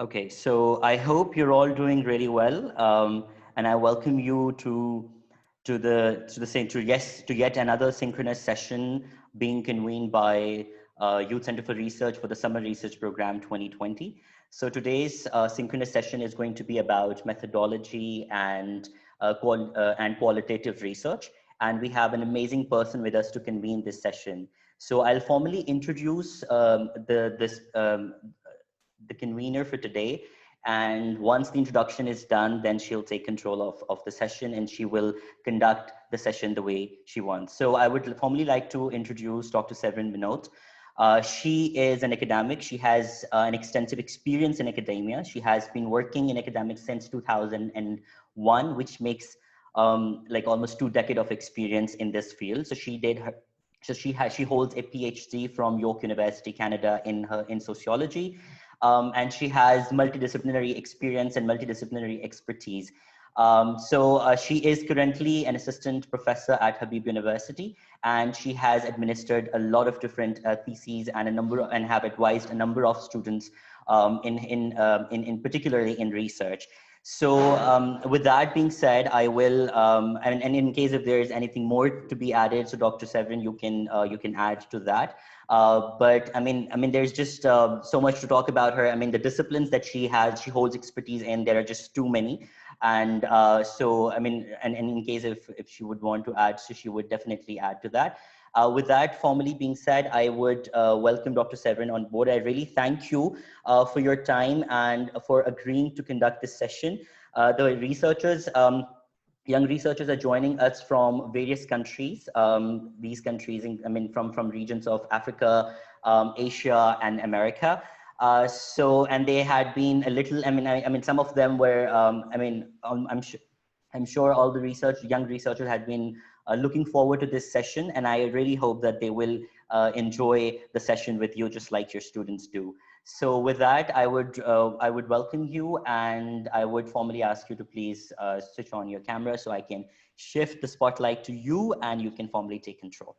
Okay, so I hope you're all doing really well, and I welcome you to yet another synchronous session being convened by Youth Center for Research for the Summer Research Program 2020. So today's synchronous session is going to be about methodology and qualitative research, and we have an amazing person with us to convene this session. So I'll formally introduce the convener for today. And once the introduction is done, then she'll take control of the session and she will conduct the session the way she wants. So I would formally like to introduce Dr. Severine Minot. She is an academic. She has an extensive experience in academia. She has been working in academics since 2001, which makes like almost 2 decades of experience in this field. So she holds a PhD from York University, Canada in sociology. And she has multidisciplinary experience and multidisciplinary expertise. She is currently an assistant professor at Habib University, and she has administered a lot of different theses and have advised a number of students in particularly in research. So with that being said, I will, and in case if there is anything more to be added, so Dr. Severin, you can add to that. But I mean, there's just so much to talk about her. I mean, the disciplines that she holds expertise in, there are just too many. And so, I mean, and in case if she would want to add, so she would definitely add to that. With that formally being said, I would welcome Dr. Severin on board. I really thank you for your time and for agreeing to conduct this session. The researchers, young researchers are joining us from various countries. These countries, from regions of Africa, Asia, and America. And they had been a little. I mean, some of them were. I'm sure all the young researchers had been looking forward to this session, and I really hope that they will enjoy the session with you, just like your students do. So with that, I would welcome you, and I would formally ask you to please switch on your camera so I can shift the spotlight to you, and you can formally take control.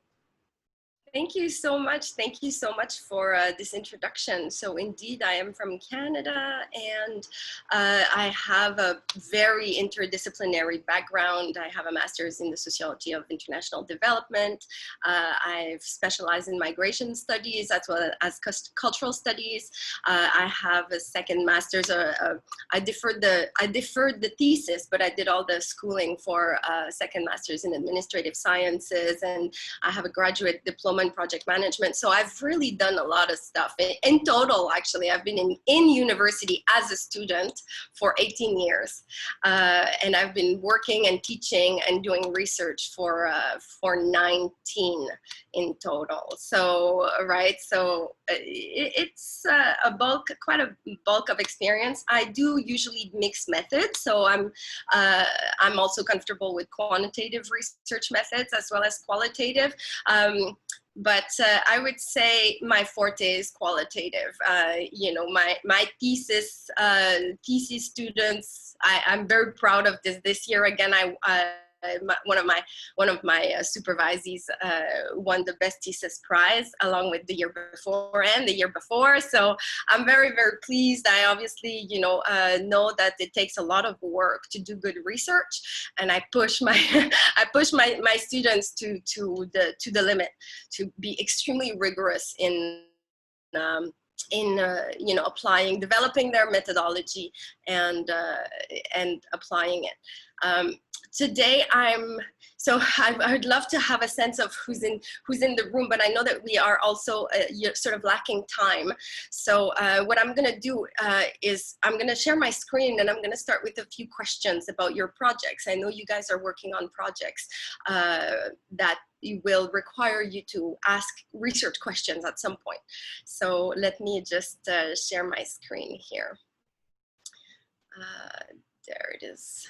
Thank you so much. Thank you so much for this introduction. So indeed, I am from Canada, and I have a very interdisciplinary background. I have a master's in the sociology of international development. I've specialized in migration studies as well as cultural studies. I have a second master's. I deferred the thesis, but I did all the schooling for second master's in administrative sciences, and I have a graduate diploma in project management. So I've really done a lot of stuff. In total, actually, I've been in university as a student for 18 years. And I've been working and teaching and doing research for 19 in total. So, right, so it's quite a bulk of experience. I do usually mix methods. So I'm also comfortable with quantitative research methods as well as qualitative. But I would say my forte is qualitative. You know, my thesis students, I'm very proud of this year. Again, one of my supervisees won the best thesis prize along with the year before and the year before. So I'm very, very pleased. I obviously, know that it takes a lot of work to do good research, and I push my my students to the limit, to be extremely rigorous in developing their methodology and applying it. Today I'd love to have a sense of who's in the room, but I know that we are also sort of lacking time. So what I'm going to do is I'm going to share my screen, and I'm going to start with a few questions about your projects. I know you guys are working on projects that will require you to ask research questions at some point. So let me just share my screen here. There it is.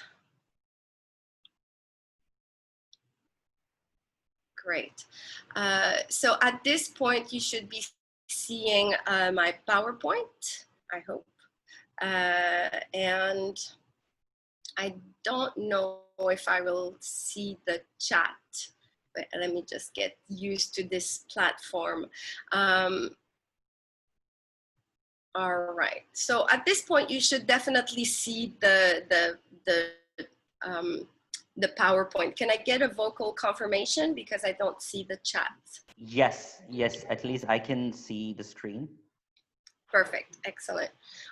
Great. So at this point, you should be seeing my PowerPoint, I hope. And I don't know if I will see the chat, but let me just get used to this platform. All right. So at this point, you should definitely see um, the PowerPoint. Can I get a vocal confirmation because I don't see the chat? Yes, yes, at least I can see the screen. Perfect. Excellent.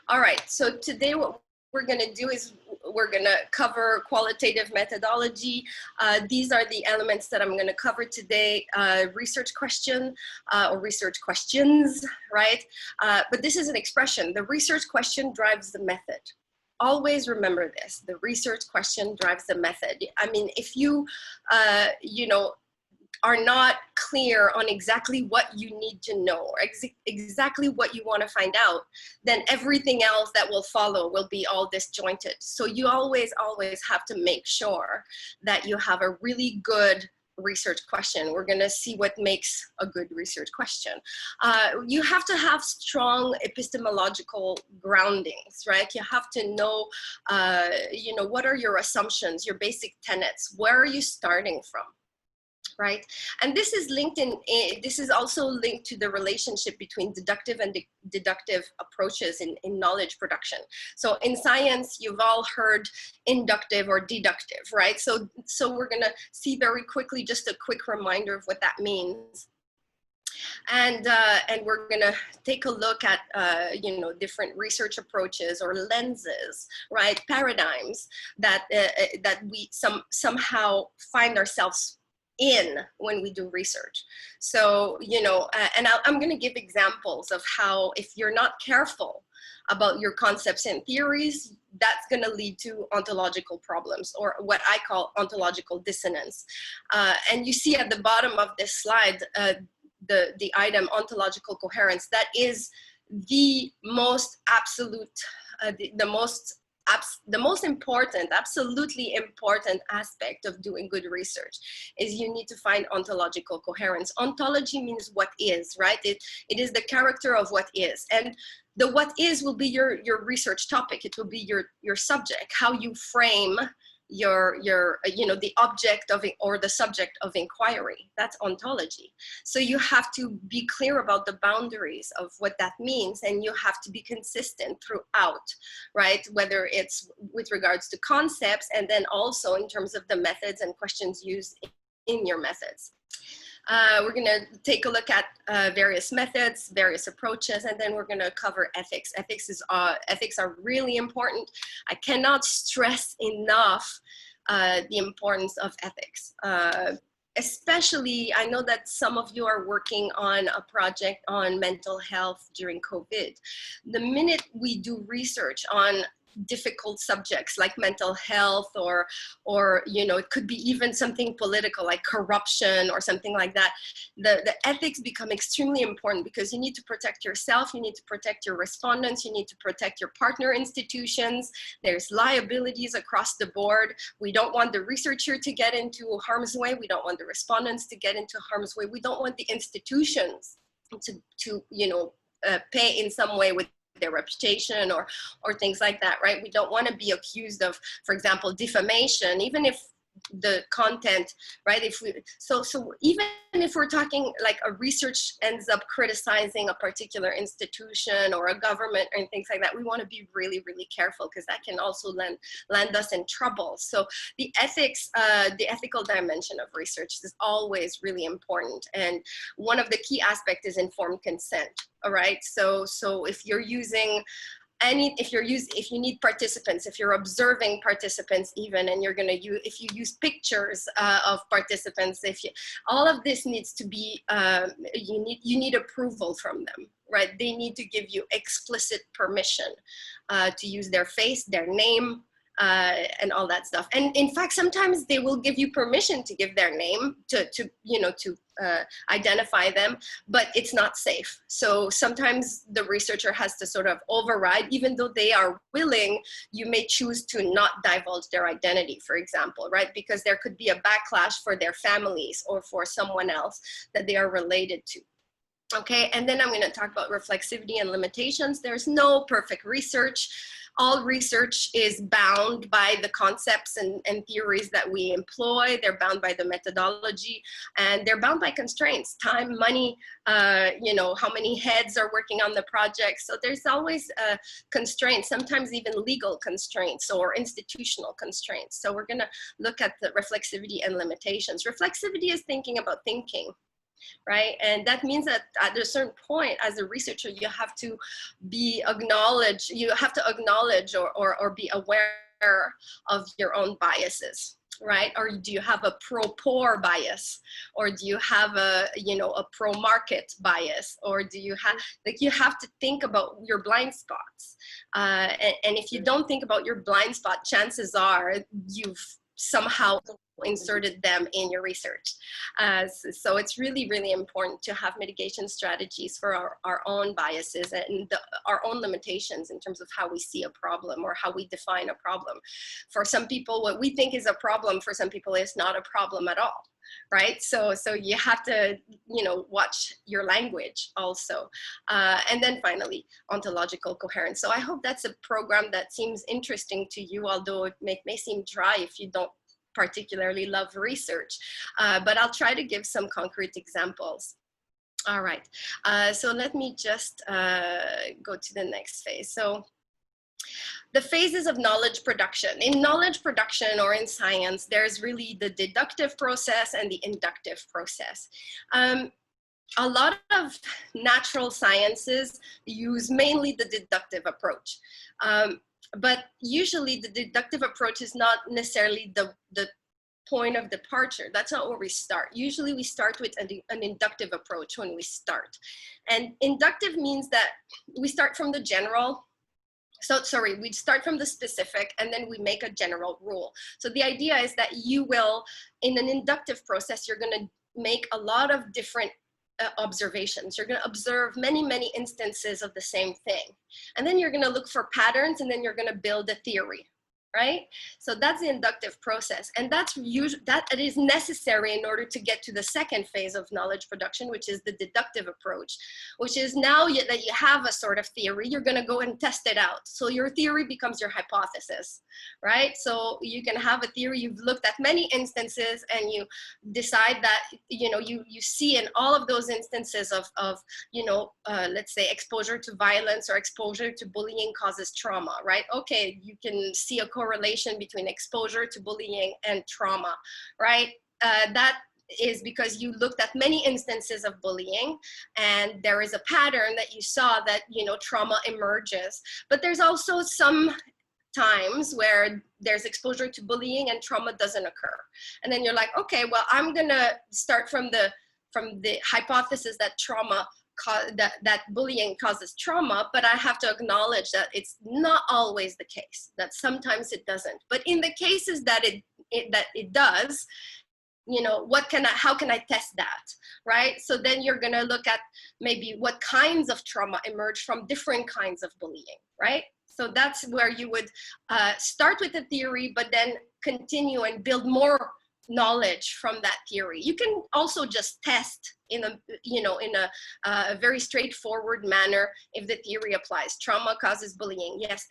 All right. So today what we're going to do is we're going to cover qualitative methodology. These are the elements that I'm going to cover today. Research question or research questions, right? But this is an expression. The research question drives the method. Always remember this. The research question drives the method. I mean, if you, you know, are not clear on exactly what you need to know or exactly what you want to find out, then everything else that will follow will be all disjointed. So you always have to make sure that you have a really good research question. We're going to see what makes a good research question. You have to have strong epistemological groundings, right? You have to know, you know, what are your assumptions, your basic tenets? Where are you starting from? Right? And this is linked this is also linked to the relationship between deductive and deductive approaches in knowledge production. So in science, you've all heard inductive or deductive, right? So we're gonna see very quickly just a quick reminder of what that means. And we're gonna take a look at you know, different research approaches or lenses, right? Paradigms that that we somehow find ourselves in when we do research. So, you know, and I'm going to give examples of how, if you're not careful about your concepts and theories, that's going to lead to ontological problems, or what I call ontological dissonance. And you see at the bottom of this slide, the item ontological coherence. That is the most absolute, the most important, absolutely important aspect of doing good research is you need to find ontological coherence. Ontology means what is, right? It is the character of what is. And the what is will be your research topic. It will be your subject, how you frame your you know, the object of it or the subject of inquiry. That's ontology. So you have to be clear about the boundaries of what that means, and you have to be consistent throughout, right? Whether it's with regards to concepts, and then also in terms of the methods and questions used in your methods. We're going to take a look at various methods, various approaches, and then we're going to cover ethics. Ethics are really important. I cannot stress enough the importance of ethics. Especially, I know that some of you are working on a project on mental health during COVID. The minute we do research on difficult subjects like mental health, or you know, it could be even something political like corruption or something like that, the ethics become extremely important, because you need to protect yourself, you need to protect your respondents, you need to protect your partner institutions. There's liabilities across the board. We don't want the researcher to get into harm's way, we don't want the respondents to get into harm's way, we don't want the institutions to you know, pay in some way with their reputation or things like that, right? We don't want to be accused of, for example, defamation, even if the content, right? So even if we're talking like a research ends up criticizing a particular institution or a government and things like that, we want to be really, really careful, because that can also land us in trouble. So the ethics, the ethical dimension of research is always really important. And one of the key aspects is informed consent. All right. So if you're using if you need participants, if you're observing participants even, and you're going to use, if you use pictures of participants, all of this needs to be, you need approval from them, right? They need to give you explicit permission to use their face, their name, and all that stuff. And in fact, sometimes they will give you permission to give their name to identify them, but it's not safe. So sometimes the researcher has to sort of override, even though they are willing, you may choose to not divulge their identity, for example, right? Because there could be a backlash for their families or for someone else that they are related to. Okay, and then I'm going to talk about reflexivity and limitations. There's no perfect research. all research is bound by the concepts and theories that we employ. They're bound by the methodology, and they're bound by constraints, time, money, you know, how many heads are working on the project. So there's always constraints, sometimes even legal constraints or institutional constraints. So we're gonna look at the reflexivity and limitations. Reflexivity is thinking about thinking, right? And that means that at a certain point as a researcher, you have to be acknowledged, you have to acknowledge or be aware of your own biases, right? Or do you have a pro-poor bias? Or do you have a, you know, a pro-market bias? Or do you have, like, you have to think about your blind spots. And if you don't think about your blind spot, chances are you've somehow inserted them in your research. So it's really, really important to have mitigation strategies for our own biases and our own limitations in terms of how we see a problem or how we define a problem. For some people, what we think is a problem, for some people is not a problem at all, right? So you have to, you know, watch your language also. And then finally, ontological coherence. So I hope that's a program that seems interesting to you, although it may seem dry if you don't particularly love research, but I'll try to give some concrete examples. All right, so let me just go to the next phase. So the phases of knowledge production. In knowledge production or in science, there's really the deductive process and the inductive process. A lot of natural sciences use mainly the deductive approach. But usually the deductive approach is not necessarily the point of departure. That's not where we start. Usually we start with an inductive approach when we start. And inductive means that we start from the general. So sorry, we start from the specific and then we make a general rule. So the idea is that you will, in an inductive process, you're going to make a lot of different observations. You're going to observe many, many instances of the same thing. And then you're going to look for patterns, and then you're going to build a theory, right? So that's the inductive process. And that is necessary in order to get to the second phase of knowledge production, which is the deductive approach, which is now that you have a sort of theory, you're going to go and test it out. So your theory becomes your hypothesis, right? So you can have a theory, you've looked at many instances, and you decide that, you know, you see in all of those instances of you know, let's say exposure to violence or exposure to bullying causes trauma, right? Okay, you can see a correlation between exposure to bullying and trauma, right? That is because you looked at many instances of bullying, and there is a pattern that you saw that, you know, trauma emerges. But there's also some times where there's exposure to bullying and trauma doesn't occur. And then you're like, okay, well, I'm gonna start from the hypothesis that that bullying causes trauma, but I have to acknowledge that it's not always the case, that sometimes it doesn't. But in the cases that it does, you know, how can I test that, right? So then you're gonna look at maybe what kinds of trauma emerge from different kinds of bullying, right? So that's where you would start with a theory, but then continue and build more knowledge from that theory. You can also just test in a very straightforward manner if the theory applies. Trauma causes bullying. Yes,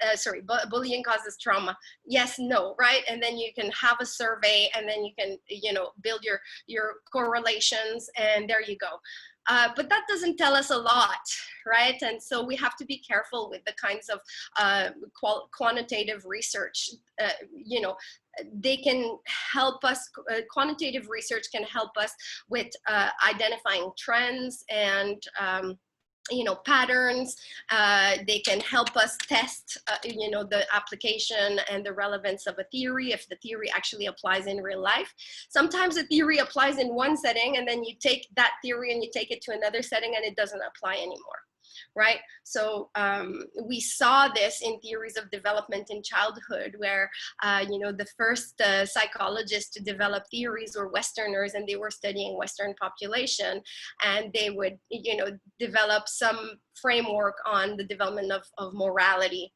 bullying causes trauma. Yes, no, right? And then you can have a survey, and then you can, you know, build your correlations, and there you go. But that doesn't tell us a lot, right? And so we have to be careful with the kinds of quantitative research. You know, they can help us, quantitative research can help us with identifying trends and you know, patterns. They can help us test, you know, the application and the relevance of a theory, if the theory actually applies in real life. Sometimes a theory applies in one setting, and then you take that theory and you take it to another setting and it doesn't apply anymore, right? So we saw this in theories of development in childhood, where you know, the first psychologists to develop theories were Westerners, and they were studying Western population, and they would, you know, develop some framework on the development of morality.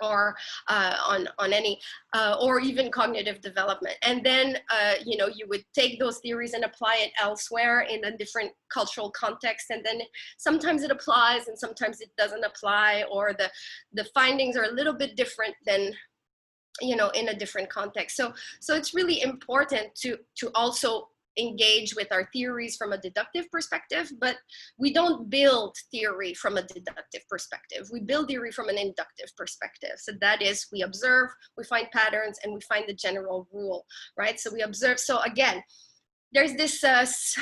or on any, or even cognitive development. And then, you know, you would take those theories and apply it elsewhere in a different cultural context. And then sometimes it applies and sometimes it doesn't apply, or the findings are a little bit different than, you know, in a different context. So it's really important to also engage with our theories from a deductive perspective, but we don't build theory from a deductive perspective. We build theory from an inductive perspective. So that is, we observe, we find patterns, and we find the general rule, right? So we observe. So again, there's this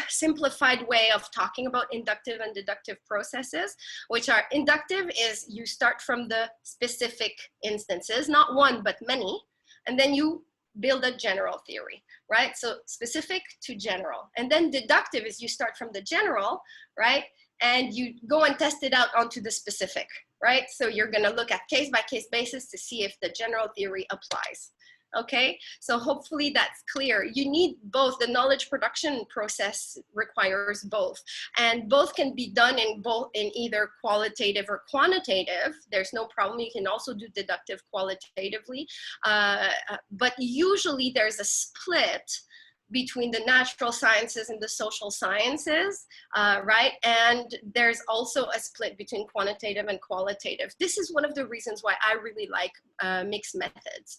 simplified way of talking about inductive and deductive processes, which are: inductive is you start from the specific instances, not one, but many, and then you build a general theory, right? So specific to general. And then deductive is you start from the general, right? And you go and test it out onto the specific, right? So you're gonna look at case-by-case basis to see if the general theory applies. Okay, so hopefully that's clear. You need both. The knowledge production process requires both, and both can be done in either qualitative or quantitative. There's no problem. You can also do deductive qualitatively, but usually there's a split between the natural sciences and the social sciences, right? And there's also a split between quantitative and qualitative. This is one of the reasons why I really like mixed methods.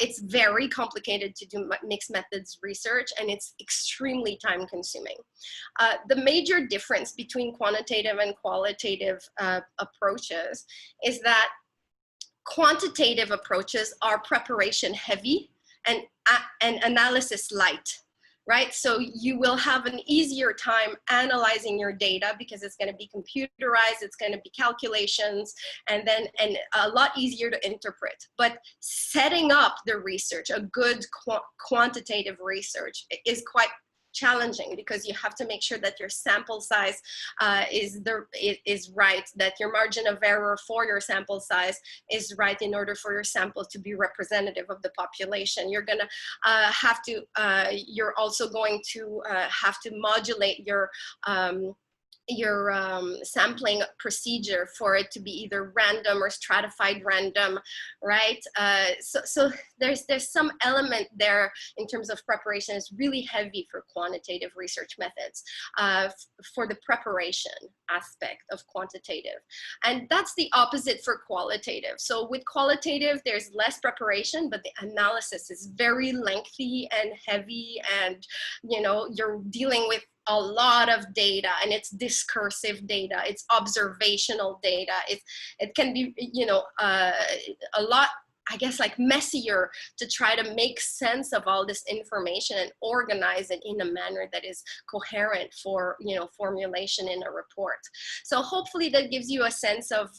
It's very complicated to do mixed methods research, and it's extremely time consuming. The major difference between quantitative and qualitative approaches is that quantitative approaches are preparation heavy and analysis light, right? So you will have an easier time analyzing your data because it's going to be computerized, it's going to be calculations, and a lot easier to interpret. But setting up the research, a good quantitative research, is quite challenging because you have to make sure that your sample size is right, that your margin of error for your sample size is right in order for your sample to be representative of the population. You're gonna you're also going to have to modulate your sampling procedure for it to be either random or stratified random, right? So there's some element there in terms of preparation. It's really heavy for quantitative research methods, for the preparation aspect of quantitative. And that's the opposite for qualitative. So with qualitative, there's less preparation, but the analysis is very lengthy and heavy, and you know, you're dealing with a lot of data, and it's discursive data, it's observational data. It can be, you know, a lot, I guess, like messier to try to make sense of all this information and organize it in a manner that is coherent for, you know, formulation in a report. So hopefully that gives you a sense of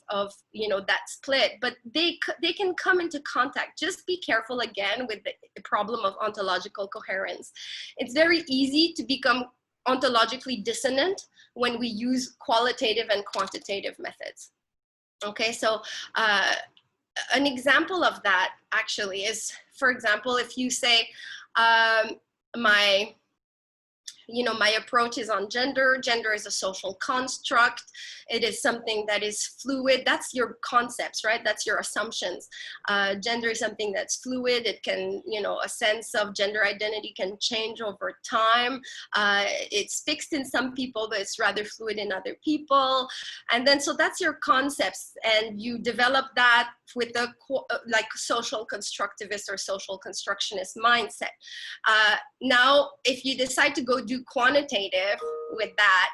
you know, that split, but they can come into contact. Just be careful again with the problem of ontological coherence. It's very easy to become ontologically dissonant when we use qualitative and quantitative methods. Okay, so an example of that actually is, for example, if you say, my approach is on gender. Gender is a social construct. It is something that is fluid. That's your concepts, right? That's your assumptions. Gender is something that's fluid. It can, you know, a sense of gender identity can change over time. It's fixed in some people, but it's rather fluid in other people. And then, so that's your concepts, and you develop that with a like social constructivist or social constructionist mindset. Now, if you decide to go do quantitative with that,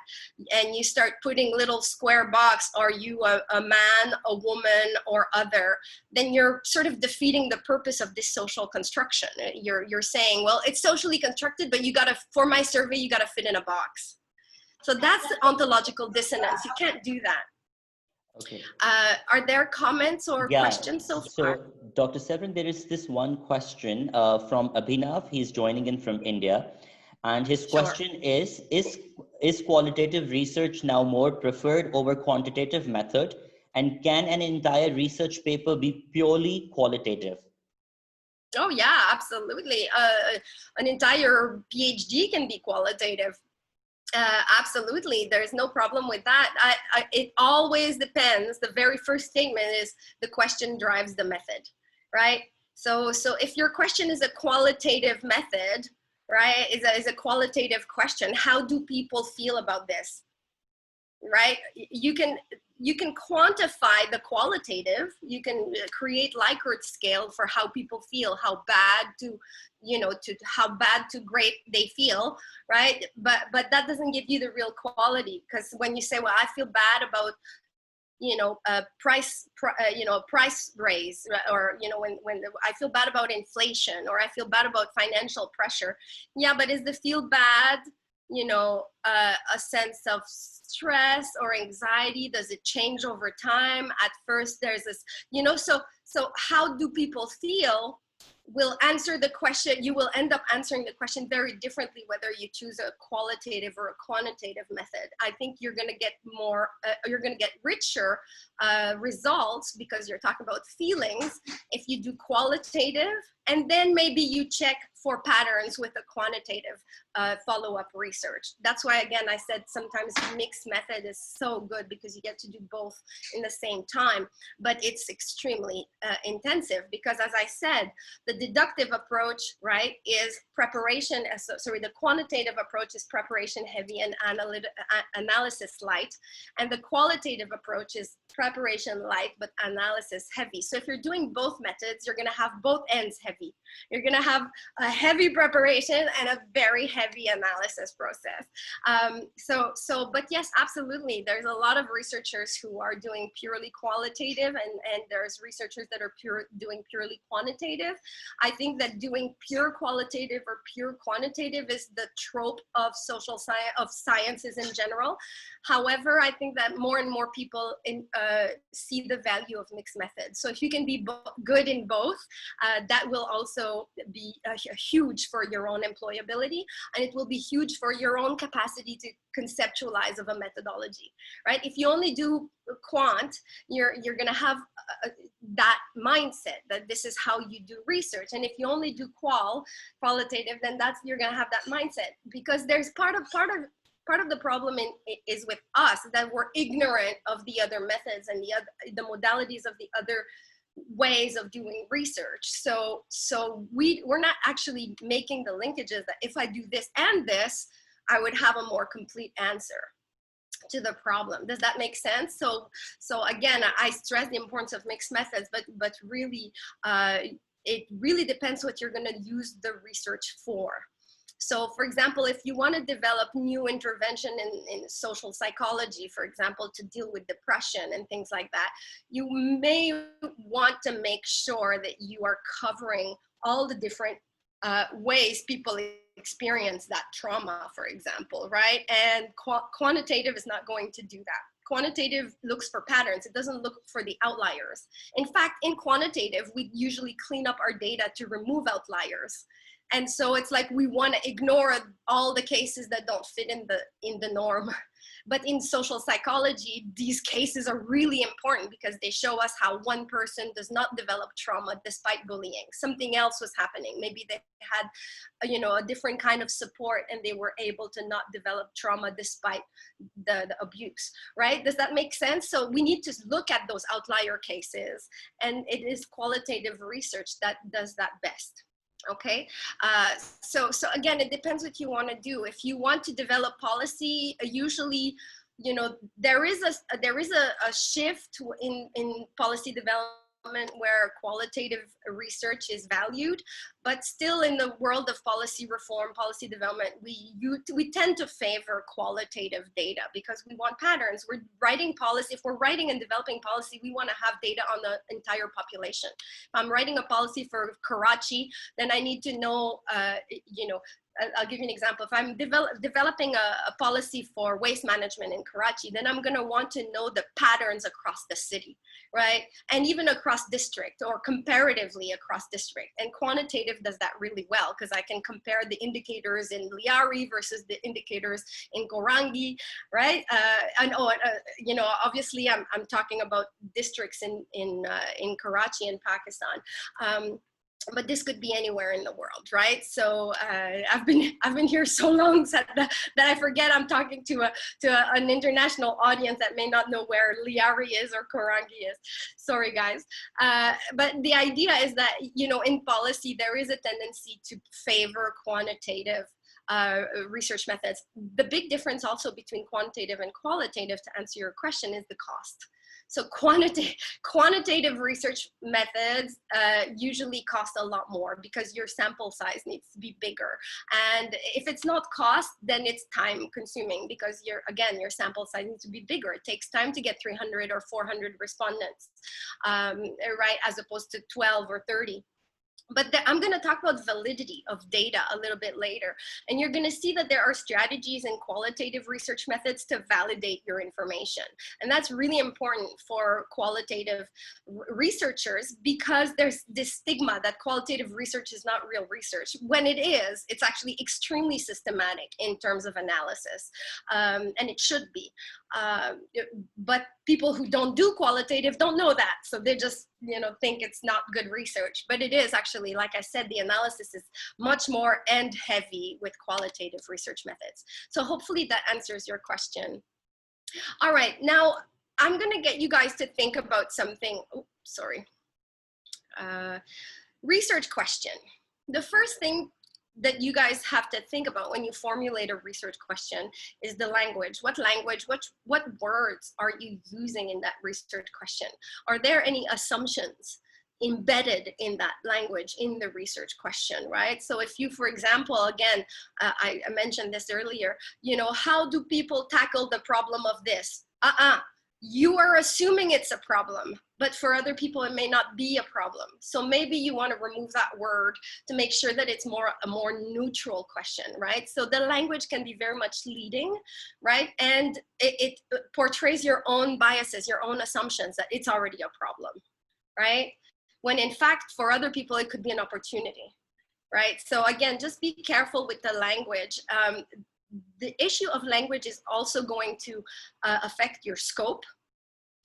and you start putting little square box, are you a man, a woman, or other, then you're sort of defeating the purpose of this social construction. You're saying, well, it's socially constructed, but you gotta, for my survey, you gotta fit in a box. So that's ontological dissonance. You can't do that. Okay. Are there comments or questions so far? So, Dr. Severine, there is this one question from Abhinav. He's joining in from India. And his question is qualitative research now more preferred over quantitative method? And can an entire research paper be purely qualitative? Oh yeah, absolutely. An entire PhD can be qualitative. Absolutely, there's no problem with that. It always depends. The very first statement is the question drives the method, right? So if your question is a qualitative method, right, is a qualitative question, how do people feel about this? Right, you can quantify the qualitative, you can create Likert scale for how people feel, how bad to, you know, to how bad to great they feel, right? But that doesn't give you the real quality, because when you say, well, I feel bad about, you know, price raise, or, you know, when I feel bad about inflation, or I feel bad about financial pressure. Yeah, but is the feel bad, you know, a sense of stress or anxiety? Does it change over time? At first there's this, you know, so how do people feel will answer the question. You will end up answering the question very differently whether you choose a qualitative or a quantitative method. I think you're going to get more, you're going to get richer results, because you're talking about feelings, if you do qualitative, and then maybe you check for patterns with a quantitative follow-up research. That's why, again, I said sometimes mixed method is so good, because you get to do both in the same time, but it's extremely intensive, because, as I said, the deductive approach, right, is preparation, sorry, the quantitative approach is preparation heavy and analysis light, and the qualitative approach is preparation light but analysis heavy. So if you're doing both methods, you're going to have both ends heavy. You're going to have a heavy preparation and a very heavy analysis process. But yes, absolutely. There's a lot of researchers who are doing purely qualitative, and there's researchers that are doing purely quantitative. I think that doing pure qualitative or pure quantitative is the trope of social science, of sciences in general. However, I think that more and more people see the value of mixed methods. So if you can be good in both, that will also be huge for your own employability, and it will be huge for your own capacity to conceptualize of a methodology, right? If you only do quant, you're going to have that mindset that this is how you do research. And if you only do qualitative, then you're going to have that mindset, because there's part of the problem is with us, that we're ignorant of the other methods and the modalities of the other ways of doing research. So we're not actually making the linkages that if I do this and this, I would have a more complete answer to the problem. Does that make sense? So again, I stress the importance of mixed methods, but really, it really depends what you're going to use the research for. So for example, if you want to develop new intervention in social psychology, for example, to deal with depression and things like that, you may want to make sure that you are covering all the different ways people experience that trauma, for example, right? And quantitative is not going to do that. Quantitative looks for patterns. It doesn't look for the outliers. In fact, in quantitative, we usually clean up our data to remove outliers. And so it's like we want to ignore all the cases that don't fit in the norm. But in social psychology, these cases are really important, because they show us how one person does not develop trauma despite bullying. Something else was happening. Maybe they had, you know, a different kind of support, and they were able to not develop trauma despite the abuse, right? Does that make sense? So we need to look at those outlier cases, and it is qualitative research that does that best. Okay, so again, it depends what you want to do. If you want to develop policy, usually, you know, there is a shift in policy development where qualitative research is valued, but still in the world of policy reform, policy development, we tend to favor qualitative data, because we want patterns. We're writing policy. If we're writing and developing policy, we want to have data on the entire population. If I'm writing a policy for Karachi, then I need to know, you know, I'll give you an example. If I'm developing a policy for waste management in Karachi, then I'm going to want to know the patterns across the city, right? And even across district, or comparatively across district. And quantitative does that really well, because I can compare the indicators in Liari versus the indicators in Gorangi, right? You know, obviously I'm talking about districts in Karachi in Pakistan. but this could be anywhere in the world, right? So I've been here so long that I forget I'm talking to an international audience that may not know where Liari is or Karangi is. Sorry, guys. But the idea is that, you know, in policy, there is a tendency to favor quantitative research methods. The big difference also between quantitative and qualitative, to answer your question, is the cost. So quantitative research methods usually cost a lot more because your sample size needs to be bigger. And if it's not cost, then it's time consuming because again, your sample size needs to be bigger. It takes time to get 300 or 400 respondents, right? As opposed to 12 or 30. But I'm going to talk about validity of data a little bit later. And you're going to see that there are strategies and qualitative research methods to validate your information. And that's really important for qualitative researchers because there's this stigma that qualitative research is not real research. When it is, it's actually extremely systematic in terms of analysis. And it should be. But people who don't do qualitative don't know that. So they just, you know, think it's not good research, but it is actually, like I said, the analysis is much more end heavy with qualitative research methods. So hopefully that answers your question. All right, now I'm gonna get you guys to think about something. Oh, sorry. Research question. The first thing that you guys have to think about when you formulate a research question is the language. What language, what words are you using in that research question? Are there any assumptions embedded in that language in the research question, right? So if you, for example, again, I mentioned this earlier, you know, how do people tackle the problem of this? You are assuming it's a problem, but for other people, it may not be a problem. So maybe you want to remove that word to make sure that it's a more neutral question, right? So the language can be very much leading, right? And it portrays your own biases, your own assumptions that it's already a problem, right? When in fact, for other people, it could be an opportunity, right? So again, just be careful with the language. The issue of language is also going to affect your scope.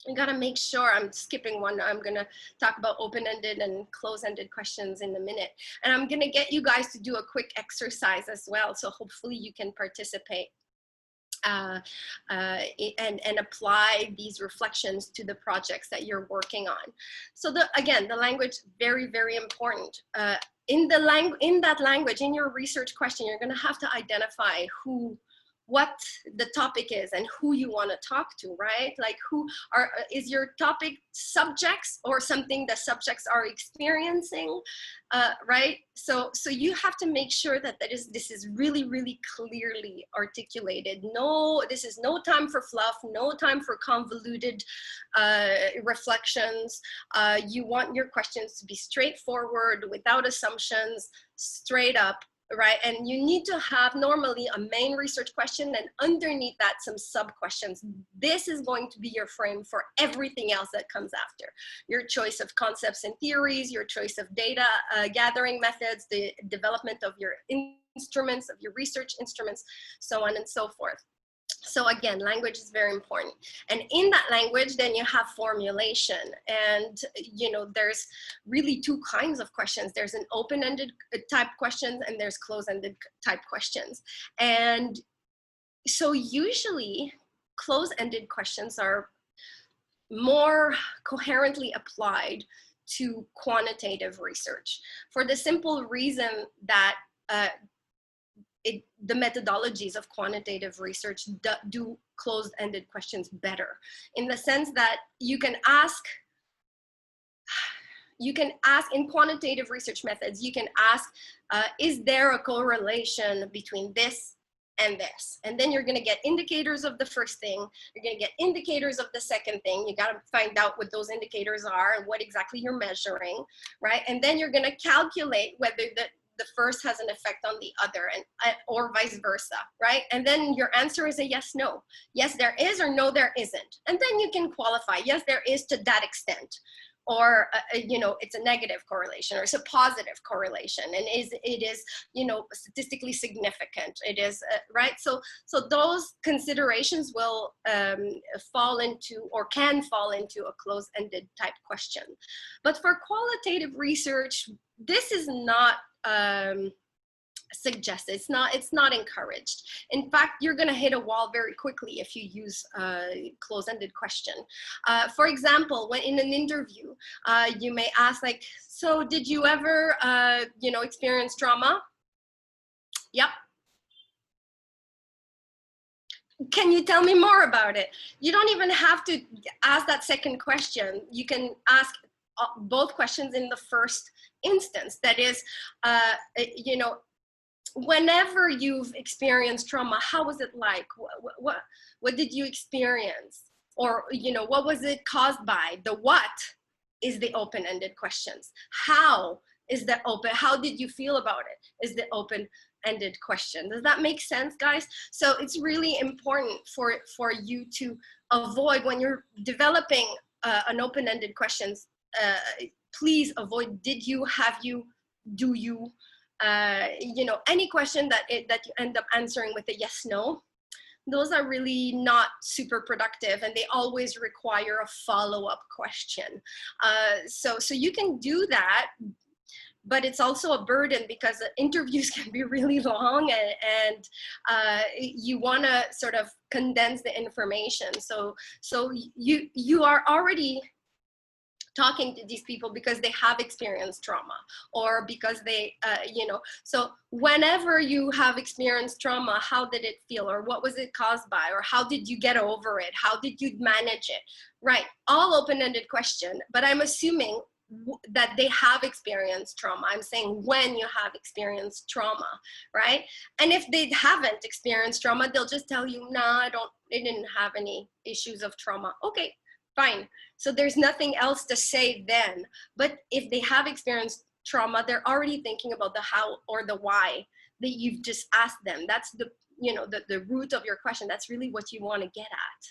You gotta make sure, I'm skipping one, I'm gonna talk about open-ended and close-ended questions in a minute. And I'm gonna get you guys to do a quick exercise as well, so hopefully you can participate and apply these reflections to the projects that you're working on. So again, the language, very, very important. In that language, in your research question, you're gonna have to identify what the topic is and who you want to talk to, right? Like is your topic subjects or something that subjects are experiencing, right? So you have to make sure that this is really, really clearly articulated. No, this is no time for fluff, no time for convoluted reflections. You want your questions to be straightforward, without assumptions, straight up. Right, and you need to have normally a main research question and underneath that some sub questions. This is going to be your frame for everything else that comes after. Your choice of concepts and theories, your choice of data gathering methods, the development of your instruments, of your research instruments, so on and so forth. So again, language is very important. And in that language, then you have formulation. And, you know, there's really two kinds of questions. There's an open-ended type questions and there's close-ended type questions. And so usually close-ended questions are more coherently applied to quantitative research for the simple reason that the methodologies of quantitative research do closed-ended questions better, in the sense that you can ask in quantitative research methods, you can ask, is there a correlation between this and this? And then you're going to get indicators of the first thing, you're going to get indicators of the second thing. You got to find out what those indicators are and what exactly you're measuring, right? And then you're going to calculate whether the first has an effect on the other, and or vice versa, right? And then your answer is a yes, no. Yes, there is, or no, there isn't. And then you can qualify. Yes, there is to that extent. Or, you know, it's a negative correlation, or it's a positive correlation, and it is, you know, statistically significant. It is, right? So those considerations will fall into, or can fall into, a closed-ended type question. But for qualitative research, this is not suggested. It's not encouraged. In fact, you're going to hit a wall very quickly if you use a close-ended question. For example, when in an interview, you may ask, like, so did you ever you know, experience trauma? Yep. Can you tell me more about it? You don't even have to ask that second question. You can ask both questions in the first instance. That is, you know, whenever you've experienced trauma, how was it like? What did you experience? Or, you know, what was it caused by? The what is the open-ended questions. How is the open, how did you feel about it is the open-ended question. Does that make sense, guys? So it's really important for you to avoid, when you're developing an open-ended questions, please avoid did you, have you, do you, you know, any question that you end up answering with a yes, no. Those are really not super productive, and they always require a follow-up question. So you can do that, but it's also a burden because interviews can be really long, and you want to sort of condense the information. So you are already talking to these people because they have experienced trauma, or because they, you know, so whenever you have experienced trauma, how did it feel, or what was it caused by, or how did you get over it, how did you manage it, right? All open-ended question, but I'm assuming that they have experienced trauma. I'm saying when you have experienced trauma, right? And if they haven't experienced trauma, they'll just tell you, nah, they didn't have any issues of trauma. Okay, fine. So there's nothing else to say then. But if they have experienced trauma, they're already thinking about the how or the why that you've just asked them. That's the, you know, the root of your question. That's really what you want to get at.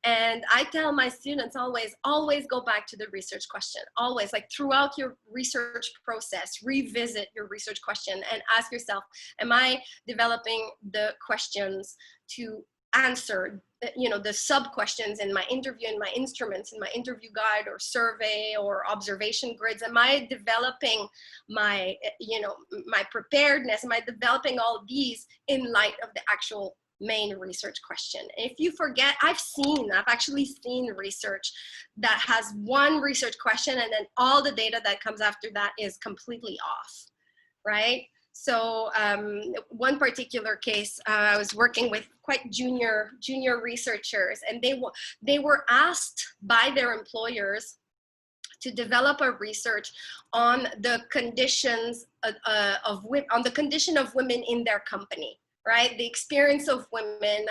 And I tell my students always go back to the research question. Always, like throughout your research process, revisit your research question and ask yourself, am I developing the questions to answer, you know, the sub questions in my interview, in my instruments, in my interview guide or survey or observation grids? Am I developing my, you know, my preparedness? Am I developing all these in light of the actual main research question? If you forget, I've actually seen research that has one research question and then all the data that comes after that is completely off, right? So one particular case, I was working with quite junior researchers, and they were asked by their employers to develop a research on the conditions on the condition of women in their company, right? The experience of women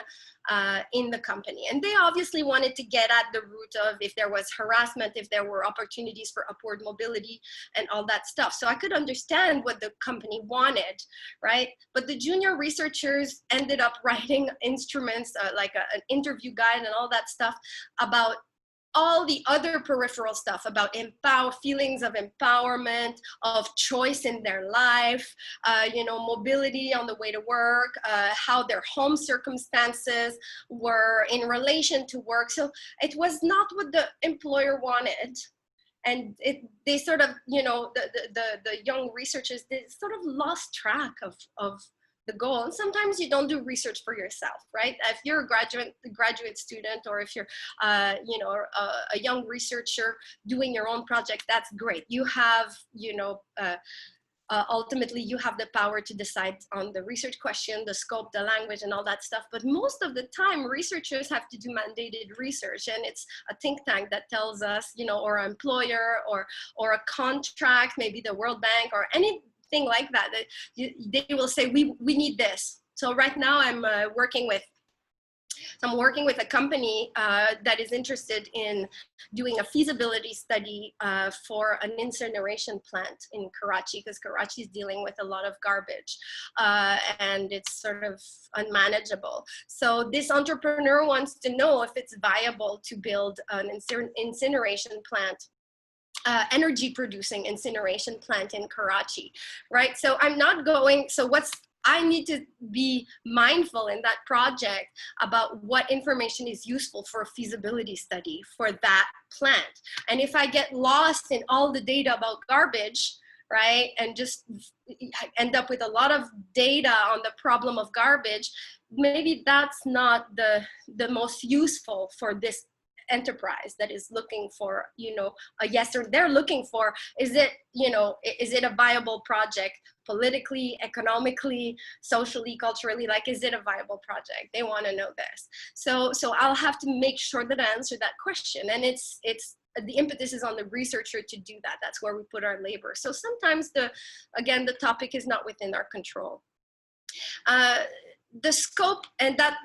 in the company. And they obviously wanted to get at the root of if there was harassment, if there were opportunities for upward mobility and all that stuff. So I could understand what the company wanted, right? But the junior researchers ended up writing instruments, like an interview guide and all that stuff about all the other peripheral stuff about feelings of empowerment, of choice in their life, you know, mobility on the way to work, how their home circumstances were in relation to work. So it was not what the employer wanted. And they sort of, you know, the young researchers, they sort of lost track of the goal. And sometimes you don't do research for yourself, right? If you're a graduate student, or if you're, you know, a young researcher doing your own project, that's great. You have, you know, ultimately you have the power to decide on the research question, the scope, the language, and all that stuff. But most of the time, researchers have to do mandated research, and it's a think tank that tells us, you know, or an employer, or a contract, maybe the World Bank, or anything like that, they will say, we need this. So right now I'm working with a company that is interested in doing a feasibility study for an incineration plant in Karachi, because Karachi is dealing with a lot of garbage and it's sort of unmanageable. So this entrepreneur wants to know if it's viable to build an incineration plant, energy producing incineration plant in Karachi, right? So I'm not going, so I need to be mindful in that project about what information is useful for a feasibility study for that plant. And if I get lost in all the data about garbage, right? And just end up with a lot of data on the problem of garbage, maybe that's not the most useful for this enterprise that is looking for, a yes, or they're looking for, is it a viable project politically, economically, socially, culturally? Like, is it a viable project? They want to know this. So I'll have to make sure that I answer that question. And it's the impetus is on the researcher to do that. That's where we put our labor. So sometimes the topic is not within our control. The scope, and that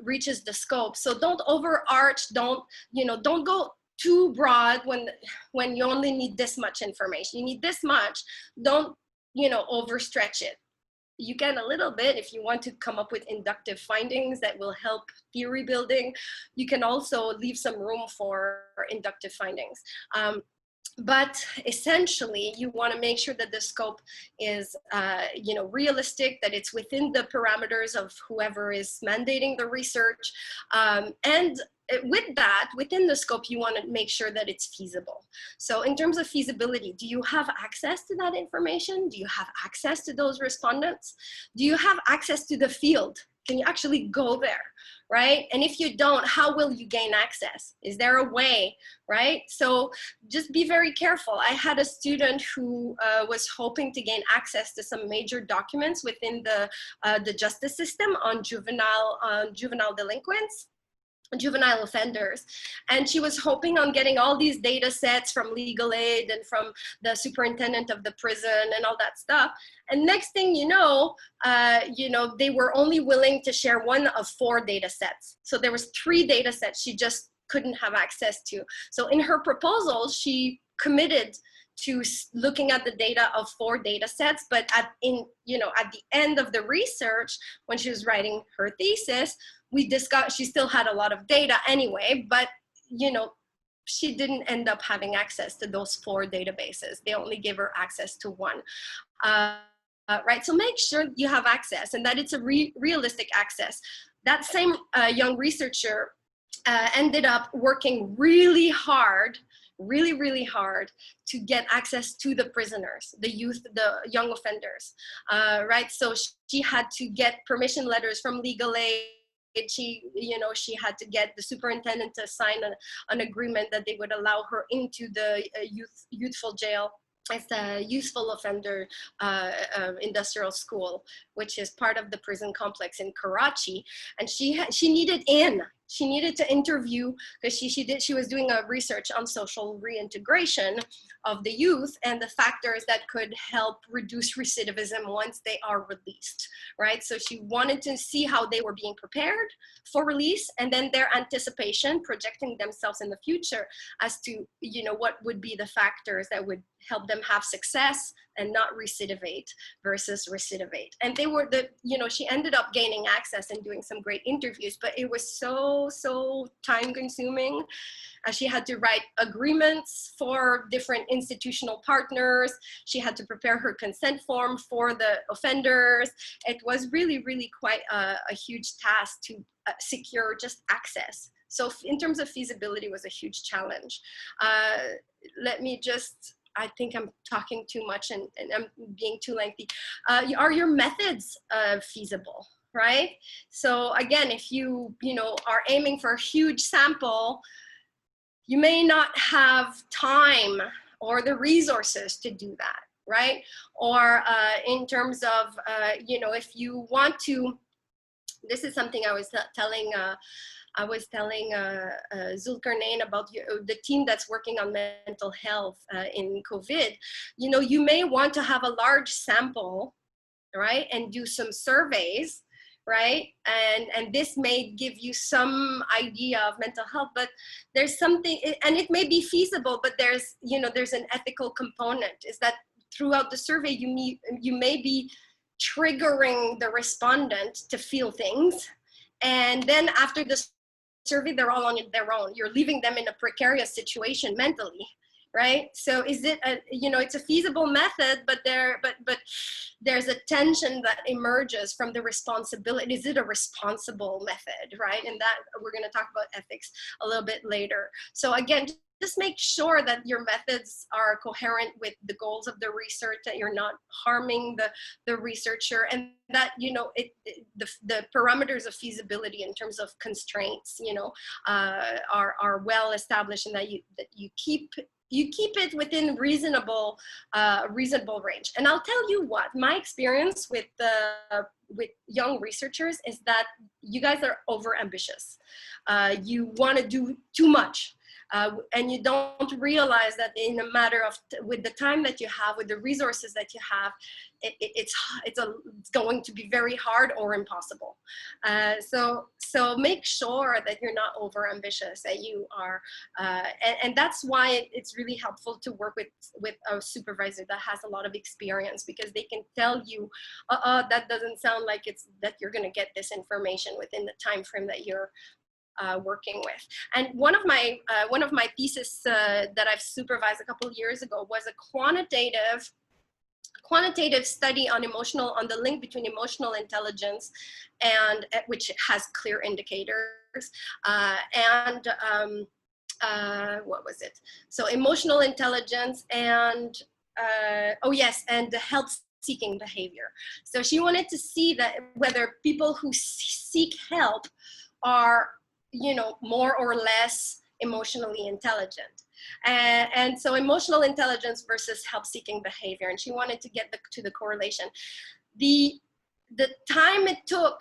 reaches the scope. So don't overarch, don't go too broad when you only need this much information. You need this much. Don't overstretch it. You can a little bit if you want to come up with inductive findings that will help theory building. You can also leave some room for inductive findings. But essentially, you want to make sure that the scope is, realistic, that it's within the parameters of whoever is mandating the research. And with that, within the scope, you want to make sure that it's feasible. So in terms of feasibility, do you have access to that information? Do you have access to those respondents? Do you have access to the field? Can you actually go there, right? And if you don't, how will you gain access? Is there a way, right? So just be very careful. I had a student who was hoping to gain access to some major documents within the justice system on juvenile delinquents, juvenile offenders, and she was hoping on getting all these data sets from legal aid and from the superintendent of the prison and all that stuff. And next thing you know, they were only willing to share one of 4 data sets. So there was 3 data sets she just couldn't have access to. So in her proposal, she committed to looking at the data of 4 data sets, but at the end of the research, when she was writing her thesis, we discussed, she still had a lot of data anyway, but she didn't end up having access to those 4 databases. They only gave her access to 1. Right, so make sure you have access and that it's a realistic access. That same young researcher ended up working really hard to get access to the prisoners, the youth, the young offenders, right? So she had to get permission letters from legal aid. She had to get the superintendent to sign an agreement that they would allow her into the youthful jail. It's a youthful offender industrial school, which is part of the prison complex in Karachi. And she needed in. She needed to interview because she was doing a research on social reintegration of the youth and the factors that could help reduce recidivism once they are released, right? So she wanted to see how they were being prepared for release and then their anticipation, projecting themselves in the future as to, what would be the factors that would help them have success and not recidivate versus recidivate. And they were she ended up gaining access and doing some great interviews, but it was so time consuming. She had to write agreements for different institutional partners. She had to prepare her consent form for the offenders. It was really quite a huge task to secure just access. So in terms of feasibility, was a huge challenge. I think I'm talking too much and I'm being too lengthy. Are your methods feasible, right? So again, if you are aiming for a huge sample, you may not have time or the resources to do that, right? Or in terms of, if you want to, this is something I was telling Zulkarnain about the team that's working on mental health in COVID. You may want to have a large sample, right? And do some surveys, right? And this may give you some idea of mental health, but there's something, and it may be feasible, but there's an ethical component, is that throughout the survey, you may be triggering the respondent to feel things. And then after the survey, they're all on their own. You're leaving them in a precarious situation mentally, right? So is it it's a feasible method, but there's a tension that emerges from the responsibility. Is it a responsible method, right? And that we're going to talk about ethics a little bit later. So again, just make sure that your methods are coherent with the goals of the research, that you're not harming the researcher, and that, you know, the parameters of feasibility in terms of constraints, you know, are well established, and that you keep it within reasonable range. And I'll tell you what, my experience with young researchers is that you guys are over ambitious. You want to do too much. And you don't realize that in a matter of, with the time that you have, with the resources that you have, it's going to be very hard or impossible. So make sure that you're not over ambitious, that you are, and that's why it's really helpful to work with a supervisor that has a lot of experience, because they can tell you, that doesn't sound like that you're going to get this information within the time frame that you're working with. And one of my thesis that I've supervised a couple of years ago was a quantitative study on the link between emotional intelligence and which has clear indicators what was it? So emotional intelligence and and the help-seeking behavior. So she wanted to see that whether people who seek help are, you know, more or less emotionally intelligent. And so emotional intelligence versus help-seeking behavior. And she wanted to get to the correlation. The time it took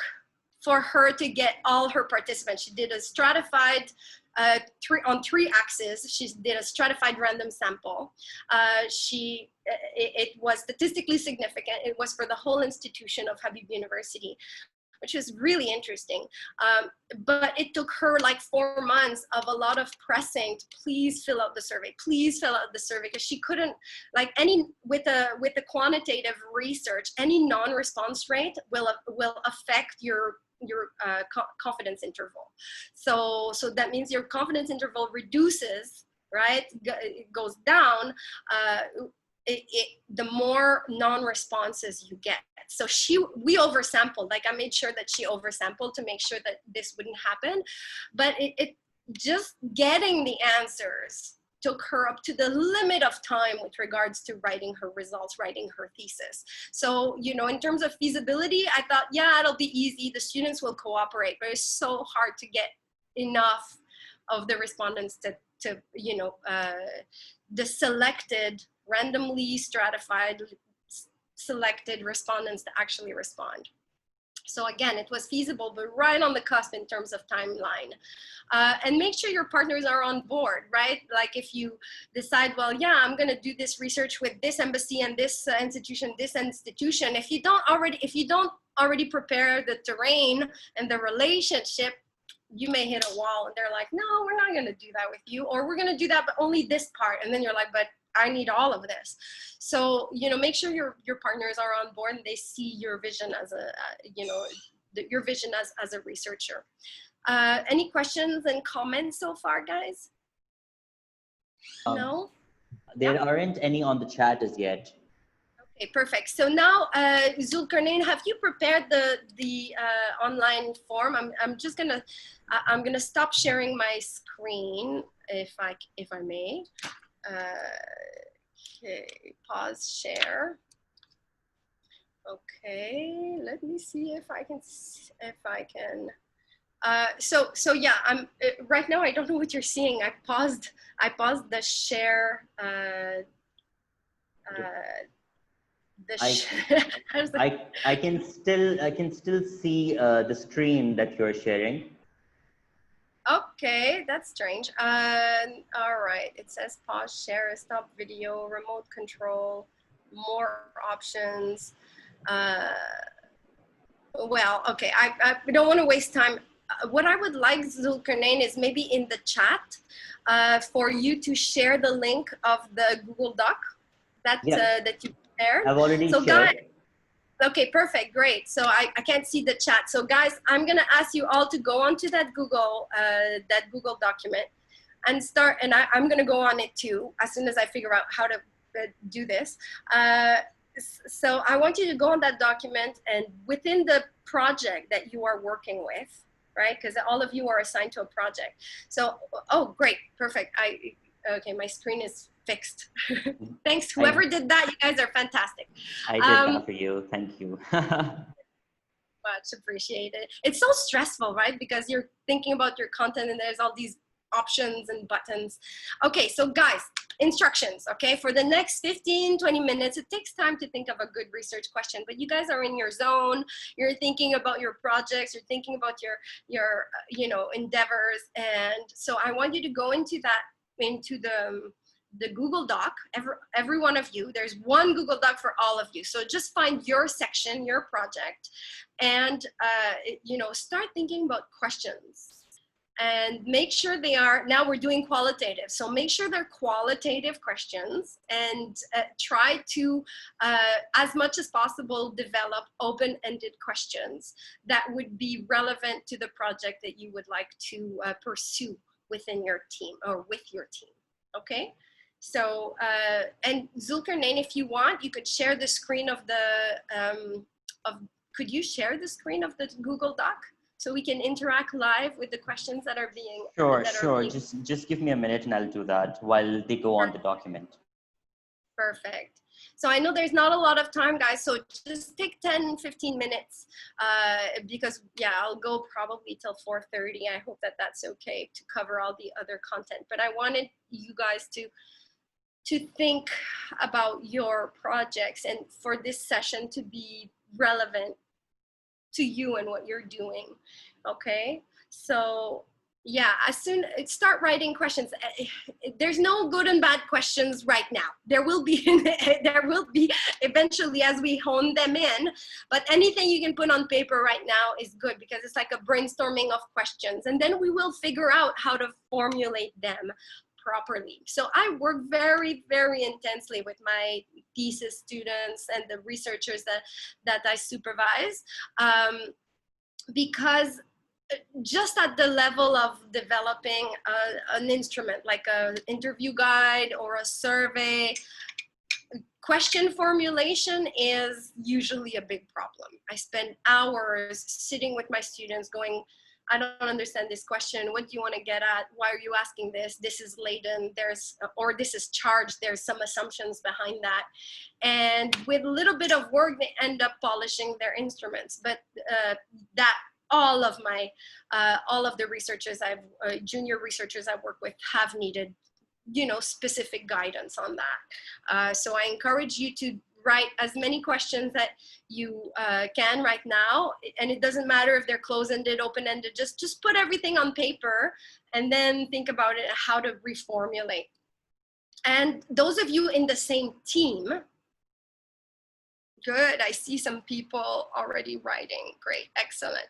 for her to get all her participants, she did a stratified, on 3 axes, she did a stratified random sample. It was statistically significant. It was for the whole institution of Habib University, which is really interesting. But it took her like 4 months of a lot of pressing to please fill out the survey, because she couldn't, like, with the quantitative research, any non-response rate will affect your confidence interval. So that means your confidence interval reduces, right? It goes down. The more non-responses you get. So we oversampled, like I made sure that she oversampled to make sure that this wouldn't happen. But it just getting the answers took her up to the limit of time with regards to writing her results, writing her thesis. So, you know, in terms of feasibility, I thought, yeah, it'll be easy. The students will cooperate, but it's so hard to get enough of the respondents to you know, the selected, randomly stratified, selected respondents to actually respond. So again, it was feasible, but right on the cusp in terms of timeline. And make sure your partners are on board, right? Like if you decide, well, yeah, I'm gonna do this research with this embassy and this institution, if you don't already prepare the terrain and the relationship, you may hit a wall and they're like, no, we're not gonna do that with you, or we're gonna do that, but only this part. And then you're like, but I need all of this. So, you know, make sure your partners are on board and they see your vision as your vision as a researcher. Any questions and comments so far, guys? No? There aren't any on the chat as yet. Okay, perfect. So now, Zulkarnain, have you prepared the online form? I'm gonna stop sharing my screen if I may. Okay, pause share. Okay, let me see if I can. So yeah, right now I don't know what you're seeing. I paused the share. I can still see the screen that you're sharing. Okay, that's strange. All right, it says pause, share, stop video, remote control, more options. Well, okay, I don't want to waste time. What I would like, Zulkarnain, is maybe in the chat for you to share the link of the Google Doc that you prepared. I've already shared. Guys, okay, perfect, great. So I can't see the chat. So guys, I'm gonna ask you all to go onto that Google document and I'm gonna go on it too as soon as I figure out how to do this. So I want you to go on that document, and within the project that you are working with, right? Because all of you are assigned to a project. So, oh, great, perfect. Okay, my screen is fixed. Thanks, I whoever did that. You guys are fantastic. I did that for you. Thank you. Much appreciated. It's so stressful, right? Because you're thinking about your content and there's all these options and buttons. Okay, so guys, instructions, okay? For the next 15, 20 minutes, it takes time to think of a good research question, but you guys are in your zone, you're thinking about your projects, you're thinking about your endeavors. And so I want you to go into the Google Doc, every one of you. There's one Google Doc for all of you. So just find your section, your project, and start thinking about questions. And make sure they are, now we're doing qualitative, so make sure they're qualitative questions, and try to, as much as possible, develop open-ended questions that would be relevant to the project that you would like to pursue within your team or with your team, okay? So, and Zulkarnain, if you want, you could share the screen of the, could you share the screen of the Google Doc so we can interact live with the questions that are being, Sure. Just give me a minute and I'll do that while they go on the document. Perfect. So I know there's not a lot of time, guys, so just take 10, 15 minutes because, yeah, I'll go probably till 4:30. I hope that that's okay to cover all the other content. But I wanted you guys to think about your projects and for this session to be relevant to you and what you're doing, okay? So yeah, start writing questions. There's no good and bad questions right now. There will be eventually as we hone them in, but anything you can put on paper right now is good because it's like a brainstorming of questions, and then we will figure out how to formulate them properly. So I work very, very intensely with my thesis students and the researchers that I supervise, because just at the level of developing an instrument like an interview guide or a survey, question formulation is usually a big problem. I spend hours sitting with my students going, I don't understand this question. What do you want to get at? Why are you asking this? This is laden, or this is charged. There's some assumptions behind that. And with a little bit of work, they end up polishing their instruments. But that all of the researchers junior researchers I work with have needed, specific guidance on that. So I encourage you to write as many questions that you can right now, and it doesn't matter if they're closed-ended, open-ended, just put everything on paper and then think about it, how to reformulate. And those of you in the same team, good, I see some people already writing, great, excellent.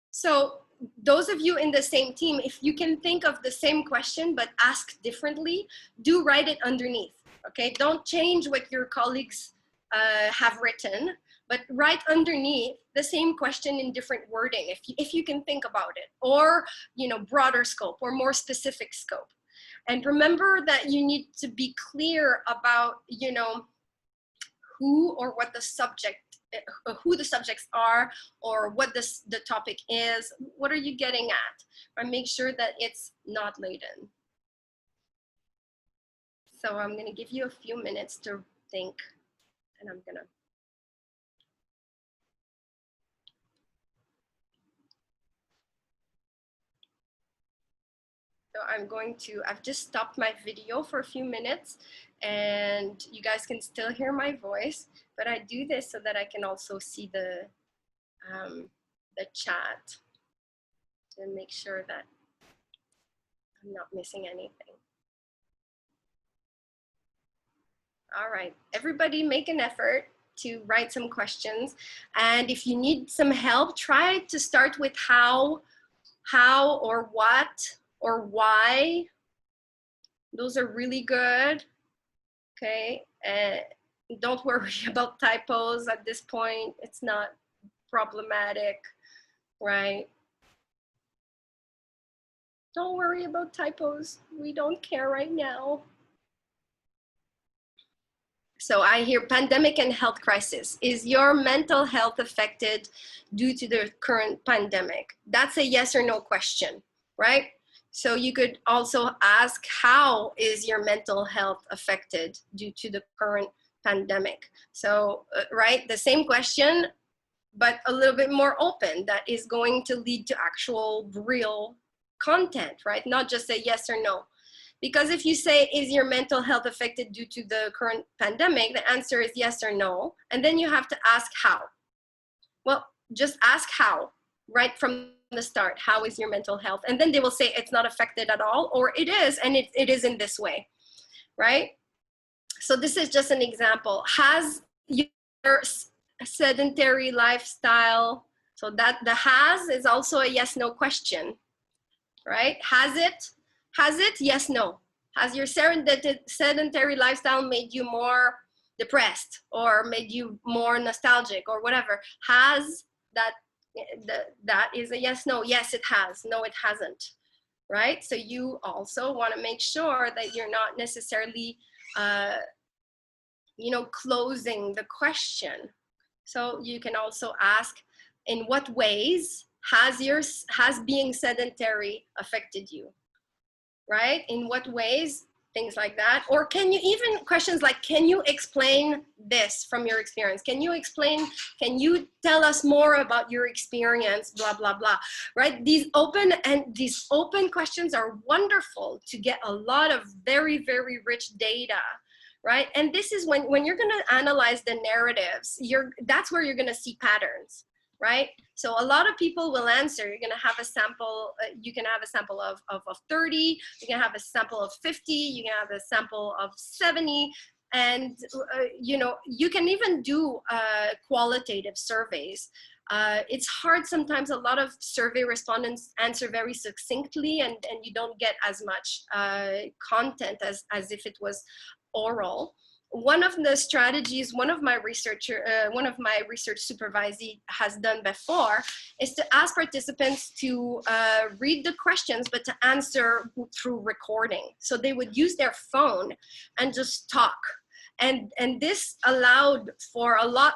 So those of you in the same team, if you can think of the same question but ask differently, do write it underneath. Okay, don't change what your colleagues have written, but write underneath the same question in different wording if you can think about it, or broader scope or more specific scope. And remember that you need to be clear about who or what the subject, who the subjects are, or what the topic is. What are you getting at? And make sure that it's not laden. So I'm going to give you a few minutes to think, and I'm going to. So I've just stopped my video for a few minutes, and you guys can still hear my voice, but I do this so that I can also see the chat to make sure that I'm not missing anything. All right, everybody make an effort to write some questions. And if you need some help, try to start with how or what or why. Those are really good, okay? Don't worry about typos at this point. It's not problematic, right? Don't worry about typos. We don't care right now. So I hear pandemic and health crisis. Is your mental health affected due to the current pandemic? That's a yes or no question, right? So you could also ask, how is your mental health affected due to the current pandemic? So, right, the same question, but a little bit more open, that is going to lead to actual real content, right? Not just a yes or no. Because if you say, is your mental health affected due to the current pandemic? The answer is yes or no. And then you have to ask how. Well, just ask how, right from the start. How is your mental health? And then they will say it's not affected at all, or it is, and it is in this way, right? So this is just an example. Has your sedentary lifestyle, so that the has is also a yes, no question, right? Has it? Has it? Yes, no. Has your sedentary lifestyle made you more depressed or made you more nostalgic or whatever? Has that, that is a yes, no. Yes, it has. No, it hasn't, right? So you also want to make sure that you're not necessarily, closing the question. So you can also ask, in what ways has being sedentary affected you, right? In what ways? Things like that. Or can you, even questions like, can you explain this from your experience? Can you tell us more about your experience, blah, blah, blah, right? These open questions are wonderful to get a lot of very, very rich data, right? And this is when you're going to analyze the narratives, that's where you're going to see patterns, right? So a lot of people will answer. You're going to have a sample. You can have a sample of 30. You can have a sample of 50. You can have a sample of 70. And, you can even do qualitative surveys. It's hard sometimes. A lot of survey respondents answer very succinctly, and you don't get as much content as if it was oral. One of the strategies one of my research supervisees has done before is to ask participants to read the questions, but to answer through recording. So they would use their phone and just talk. And this allowed for a lot,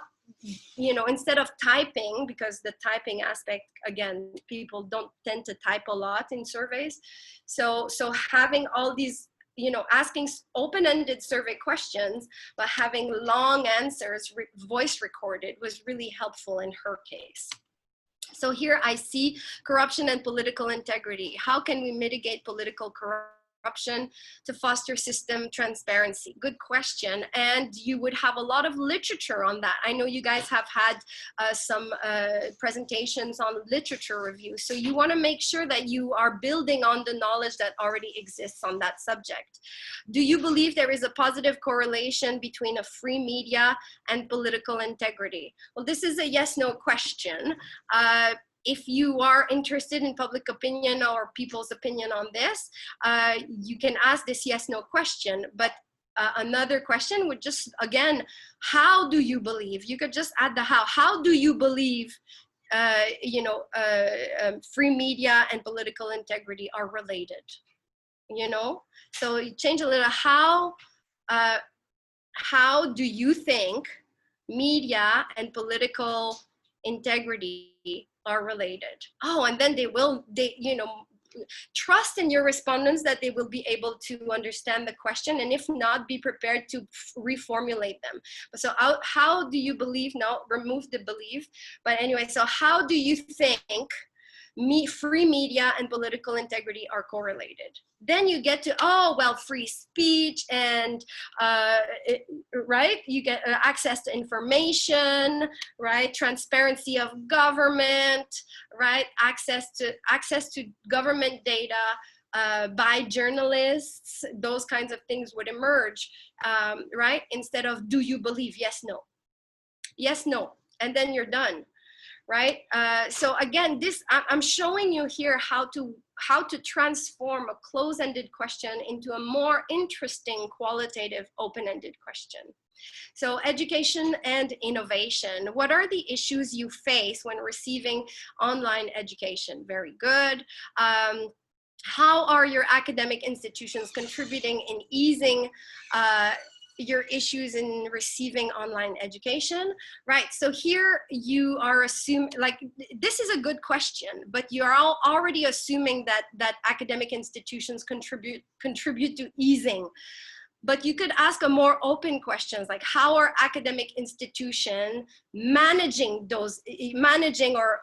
instead of typing, because the typing aspect, again, people don't tend to type a lot in surveys. So having all these, asking open-ended survey questions, but having long answers voice recorded was really helpful in her case. So here I see corruption and political integrity. How can we mitigate political corruption to foster system transparency? Good question. And you would have a lot of literature on that. I know you guys have had some presentations on literature review. So you want to make sure that you are building on the knowledge that already exists on that subject. Do you believe there is a positive correlation between a free media and political integrity? Well, this is a yes/no question. If you are interested in public opinion or people's opinion on this, you can ask this yes/no question. But another question would just, again, how do you believe? You could just add the how. How do you believe free media and political integrity are related? So you change a little. How do you think media and political integrity are related? Oh, and then trust in your respondents that they will be able to understand the question, and if not, be prepared to reformulate them. So how do you believe? No, remove the belief. But anyway, so how do you think free media and political integrity are correlated? Then you get to, oh, well, free speech and, right? You get access to information, right? Transparency of government, right? Access to government data by journalists. Those kinds of things would emerge, right? Instead of, do you believe? Yes, no. Yes, no. And then you're done. Right? So again, I'm showing you here how to transform a close-ended question into a more interesting, qualitative, open-ended question. So education and innovation. What are the issues you face when receiving online education? Very good. How are your academic institutions contributing in easing your issues in receiving online education, right? So here you are assuming, like, this is a good question, but you're already assuming that academic institutions contribute to easing. But you could ask a more open questions, like how are academic institutions managing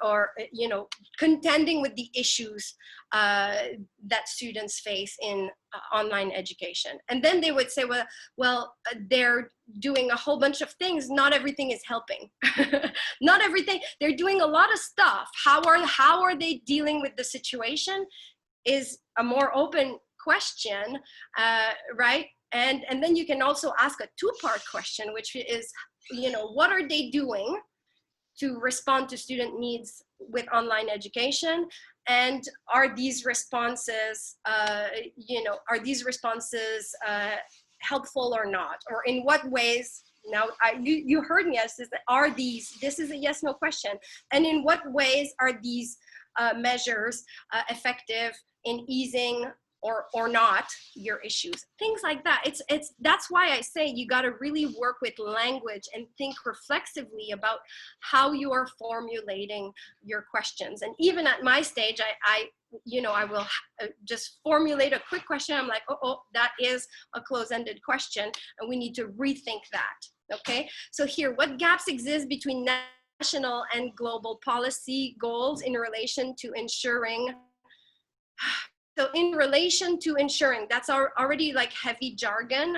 or you know, contending with the issues that students face in online education. And then they would say, well, they're doing a whole bunch of things. Not everything is helping. Not everything. They're doing a lot of stuff. How are they dealing with the situation is a more open question, right? And then you can also ask a two-part question, which is, you know, what are they doing to respond to student needs with online education? And are these responses, you know, helpful or not? Or in what ways, now you heard me, this is a yes/no question. And in what ways are these measures effective in easing or not your issues? Things like that. That's why I say you got to really work with language and think reflexively about how you are formulating your questions. And even at my stage, I will just formulate a quick question. I'm like, oh, that is a close-ended question, and we need to rethink that. Okay, so here, what gaps exist between national and global policy goals in relation to ensuring? So in relation to ensuring, that's already like heavy jargon.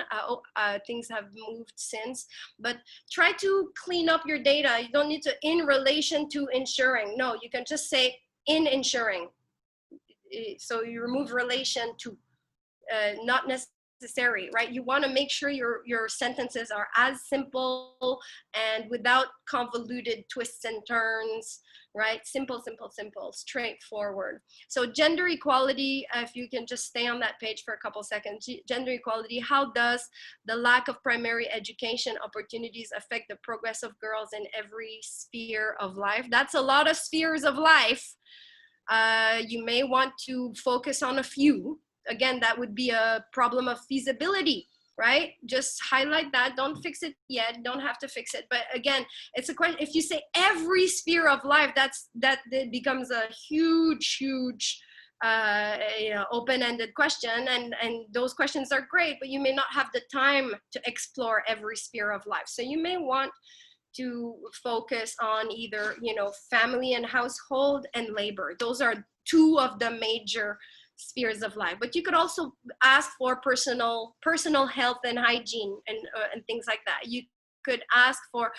Things have moved since, but try to clean up your data. You don't need to in relation to ensuring. No, you can just say in ensuring. So you remove relation to, not necessary, right? You want to make sure your sentences are as simple and without convoluted twists and turns, right? Simple, straightforward. So gender equality, if you can just stay on that page for a couple seconds. Gender equality, how does the lack of primary education opportunities affect the progress of girls in every sphere of life? That's a lot of spheres of life. You may want to focus on a few. Again, that would be a problem of feasibility, right? Just highlight that. Don't fix it yet. Don't have to fix it. But again, it's a question. If you say every sphere of life, that becomes a huge, open-ended question. And those questions are great, but you may not have the time to explore every sphere of life. So you may want to focus on either, family and household and labor. Those are two of the major spheres of life. But you could also ask for personal health and hygiene and things like that. You could ask for,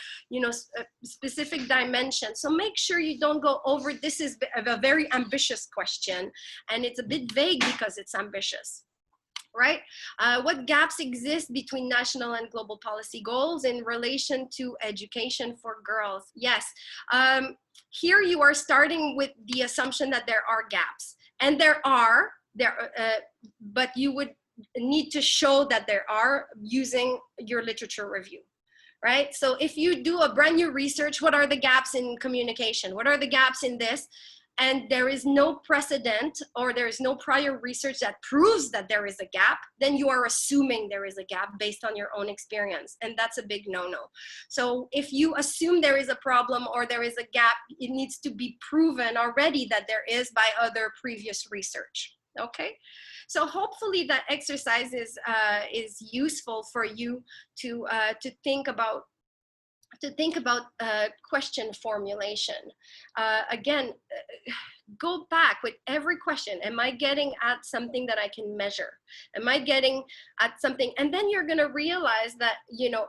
specific dimensions. So make sure you don't go over. This is a very ambitious question, and it's a bit vague because it's ambitious. Right? What gaps exist between national and global policy goals in relation to education for girls? Yes. Here you are starting with the assumption that there are gaps. And but you would need to show that there are using your literature review. Right? So if you do a brand new research, what are the gaps in communication? What are the gaps in this? And there is no precedent or there is no prior research that proves that there is a gap, then you are assuming there is a gap based on your own experience. And that's a big no-no. So if you assume there is a problem or there is a gap, it needs to be proven already that there is by other previous research. Okay? So hopefully that exercise is useful for you to think about question formulation. Again, go back with every question. Am I getting at something that I can measure? Am I getting at something? And then you're going to realize that,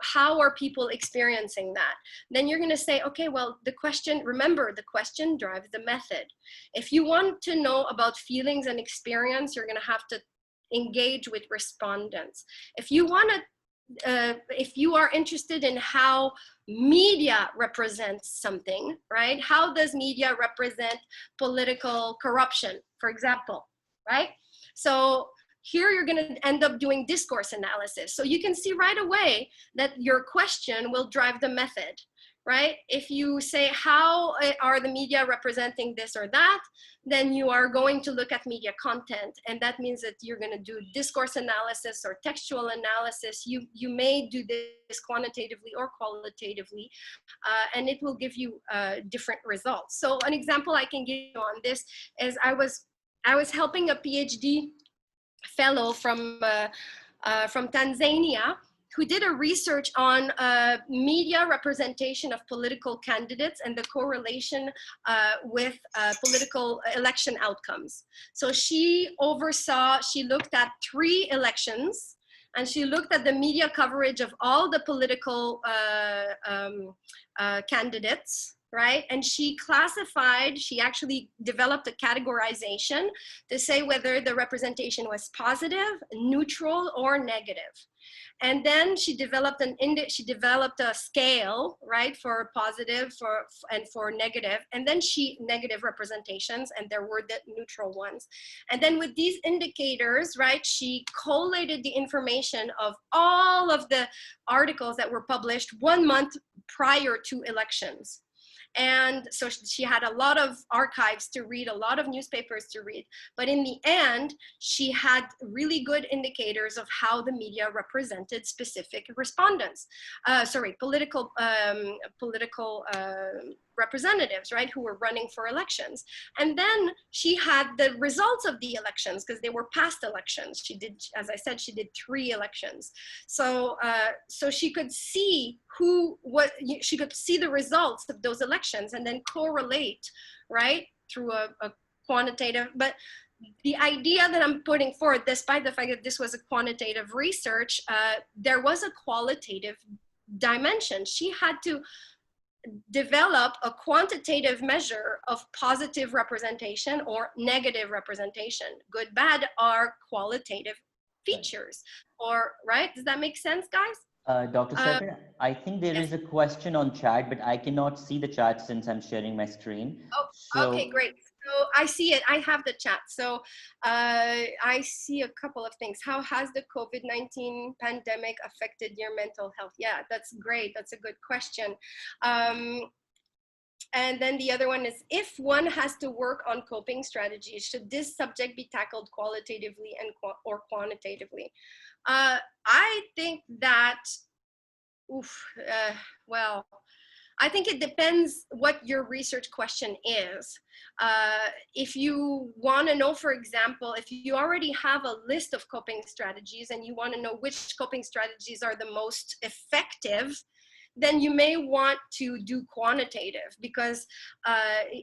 how are people experiencing that? Then you're going to say, okay, well, remember, the question drives the method. If you want to know about feelings and experience, you're going to have to engage with respondents. If you are interested in how media represents something, right? How does media represent political corruption, for example, right? So here you're going to end up doing discourse analysis. So you can see right away that your question will drive the method. right? If you say, how are the media representing this or that, then you are going to look at media content. And that means that you're going to do discourse analysis or textual analysis. You may do this quantitatively or qualitatively, and it will give you different results. So an example I can give you on this is I was helping a PhD fellow from Tanzania, who did a research on media representation of political candidates and the correlation with political election outcomes. So she looked at 3 elections, and she looked at the media coverage of all the political candidates, right? And she actually developed a categorization to say whether the representation was positive, neutral, or negative. And then she developed a scale, right, for positive and for negative, and then negative representations, and there were the neutral ones. And then with these indicators, right, she collated the information of all of the articles that were published 1 month prior to elections. And so she had a lot of archives to read, a lot of newspapers to read. But in the end, she had really good indicators of how the media represented specific respondents, political representatives, right, who were running for elections. And then she had the results of the elections, because they were past elections. She did, as I said, she did 3 elections. So she could see she could see the results of those elections and then correlate, right, through a quantitative. But the idea that I'm putting forward, despite the fact that this was a quantitative research, there was a qualitative dimension. She had to develop a quantitative measure of positive representation or negative representation. Good, bad are qualitative features. Or, right? Does that make sense, guys? Dr. Severine, I think there is a question on chat, but I cannot see the chat since I'm sharing my screen. Oh, okay, great. So I see it. I have the chat. So I see a couple of things. How has the COVID-19 pandemic affected your mental health? Yeah, that's great. That's a good question. And then the other one is, if one has to work on coping strategies, should this subject be tackled qualitatively or quantitatively? I think that, well, I think it depends what your research question is. If you want to know, for example, if you already have a list of coping strategies and you want to know which coping strategies are the most effective, then you may want to do quantitative, because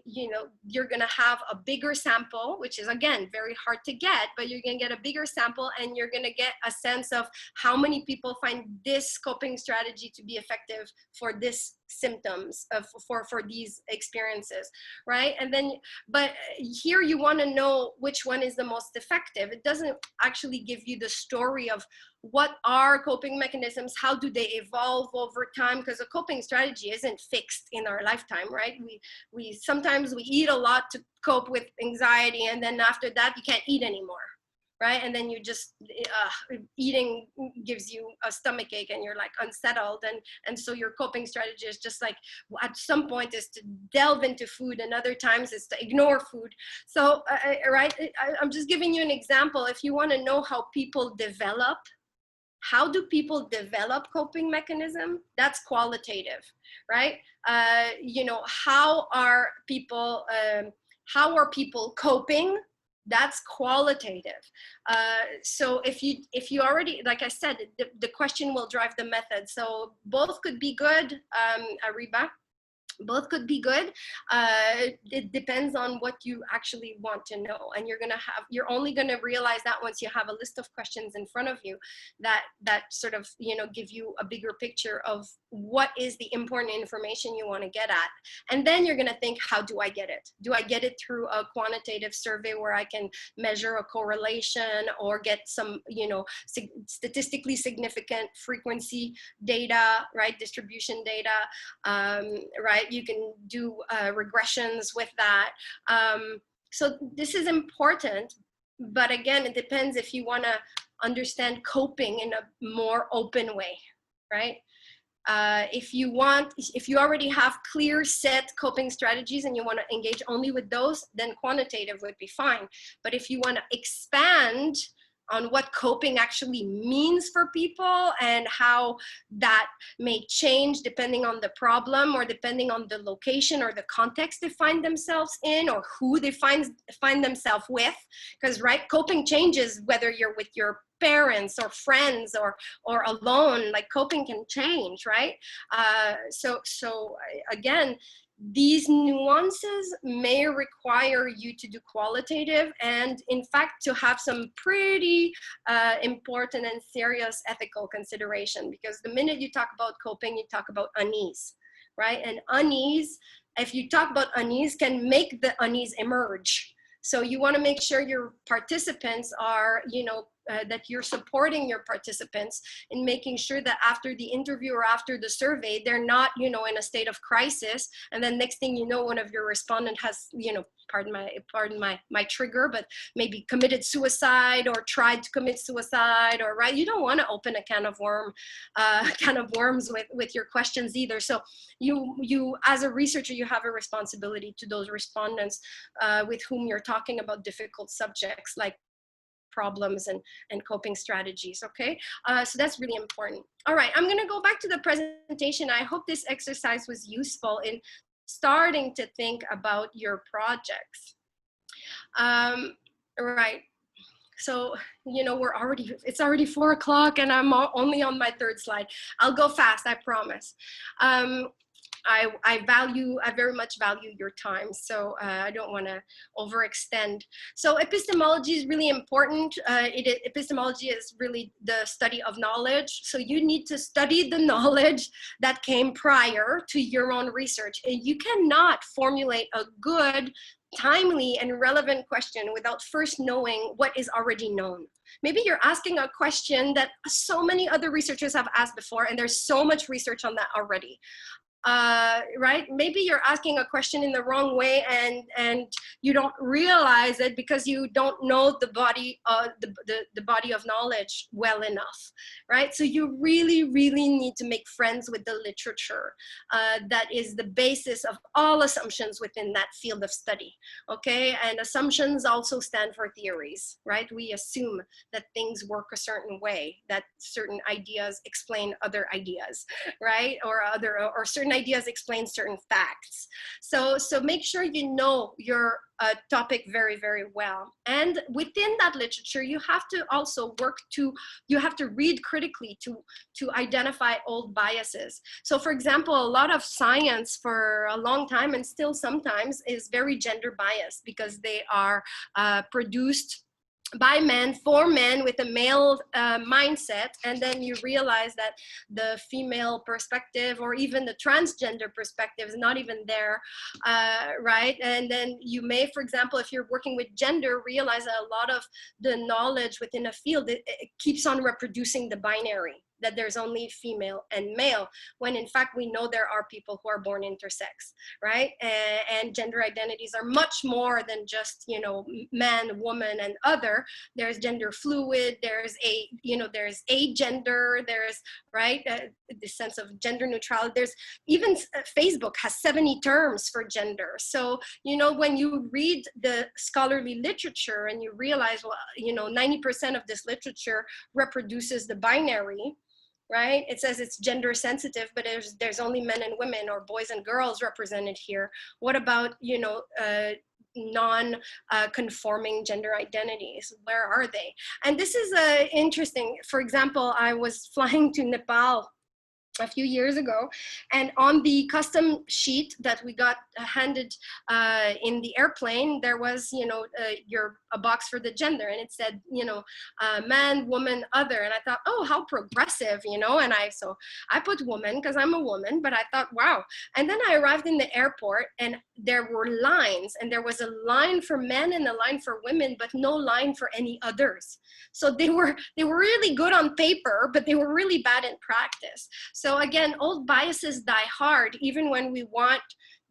you're going to have a bigger sample, which is, again, very hard to get, but you're going to get a bigger sample, and you're going to get a sense of how many people find this coping strategy to be effective for this symptoms for these experiences, right? And then, but here you want to know which one is the most effective. It doesn't actually give you the story of what are coping mechanisms, how do they evolve over time, because a coping strategy isn't fixed in our lifetime, right? We sometimes we eat a lot to cope with anxiety, and then after that you can't eat anymore, right? And then you just, eating gives you a stomach ache and you're like unsettled. And so your coping strategy is just like, at some point is to delve into food, and other times is to ignore food. So, right, I'm just giving you an example. If you want to know how do people develop coping mechanism? That's qualitative, right? How are people coping? That's qualitative. So if you already, like I said, the question will drive the method. So both could be good, Ariba. Both could be good. It depends on what you actually want to know, and you're only going to realize that once you have a list of questions in front of you that sort of give you a bigger picture of what is the important information you want to get at. And then you're going to think, how do I get it? Do I get it through a quantitative survey where I can measure a correlation, or get some statistically significant frequency data, right, distribution data, right? You can do regressions with that. So this is important, but again, it depends if you want to understand coping in a more open way, right? If you already have clear set coping strategies and you want to engage only with those, then quantitative would be fine. But if you want to expand on what coping actually means for people and how that may change depending on the problem or depending on the location or the context they find themselves in or who they find themselves with, because right, coping changes whether you're with your parents or friends or alone. Like coping can change, right? So again, these nuances may require you to do qualitative and in fact to have some pretty important and serious ethical consideration, because the minute you talk about coping, you talk about unease, right? And unease, if you talk about unease, can make the unease emerge. So you want to make sure your participants are, that you're supporting your participants in making sure that after the interview or after the survey, they're not, in a state of crisis. And then next thing you know, one of your respondent has, pardon my trigger, but maybe committed suicide or tried to commit suicide, or right. You don't want to open a can of worms with your questions either. So you as a researcher, you have a responsibility to those respondents with whom you're talking about difficult subjects like problems and coping strategies. Okay, so that's really important. All right, I'm going to go back to the presentation. I hope this exercise was useful in starting to think about your projects. Right. So, it's already 4 o'clock and I'm only on my 3rd slide. I'll go fast, I promise. I very much value your time, so I don't want to overextend. So epistemology is really important. Epistemology is really the study of knowledge. So you need to study the knowledge that came prior to your own research. And you cannot formulate a good, timely, and relevant question without first knowing what is already known. Maybe you're asking a question that so many other researchers have asked before, and there's so much research on that already. Right? Maybe you're asking a question in the wrong way and you don't realize it because you don't know the body of knowledge well enough, right? So you really, really need to make friends with the literature that is the basis of all assumptions within that field of study, okay? And assumptions also stand for theories, right? We assume that things work a certain way, that certain ideas explain other ideas, right? Or certain ideas explain certain facts. So make sure you know your topic very, very well. And within that literature, you have to also you have to read critically to identify old biases. So for example, a lot of science for a long time and still sometimes is very gender biased because they are produced by men, for men, with a male mindset, and then you realize that the female perspective or even the transgender perspective is not even there, right? And then you may, for example, if you're working with gender, realize that a lot of the knowledge within a field, it keeps on reproducing the binary, that there's only female and male, when in fact we know there are people who are born intersex, right? And gender identities are much more than just, man, woman, and other. There's gender fluid, there's agender, there's, right, the sense of gender neutrality. There's even Facebook has 70 terms for gender. So, when you read the scholarly literature and you realize, well, 90% of this literature reproduces the binary, right? It says it's gender sensitive, but there's only men and women or boys and girls represented here. What about, non-conforming gender identities? Where are they? And this is interesting. For example, I was flying to Nepal a few years ago, and on the custom sheet that we got handed in the airplane, there was, a box for the gender, and it said, man, woman, other. And I thought, oh, how progressive, and so I put woman because I'm a woman, but I thought, wow. And then I arrived in the airport and there were lines, and there was a line for men and a line for women, but no line for any others. So they were really good on paper, but they were really bad in practice. So again, old biases die hard, even when we want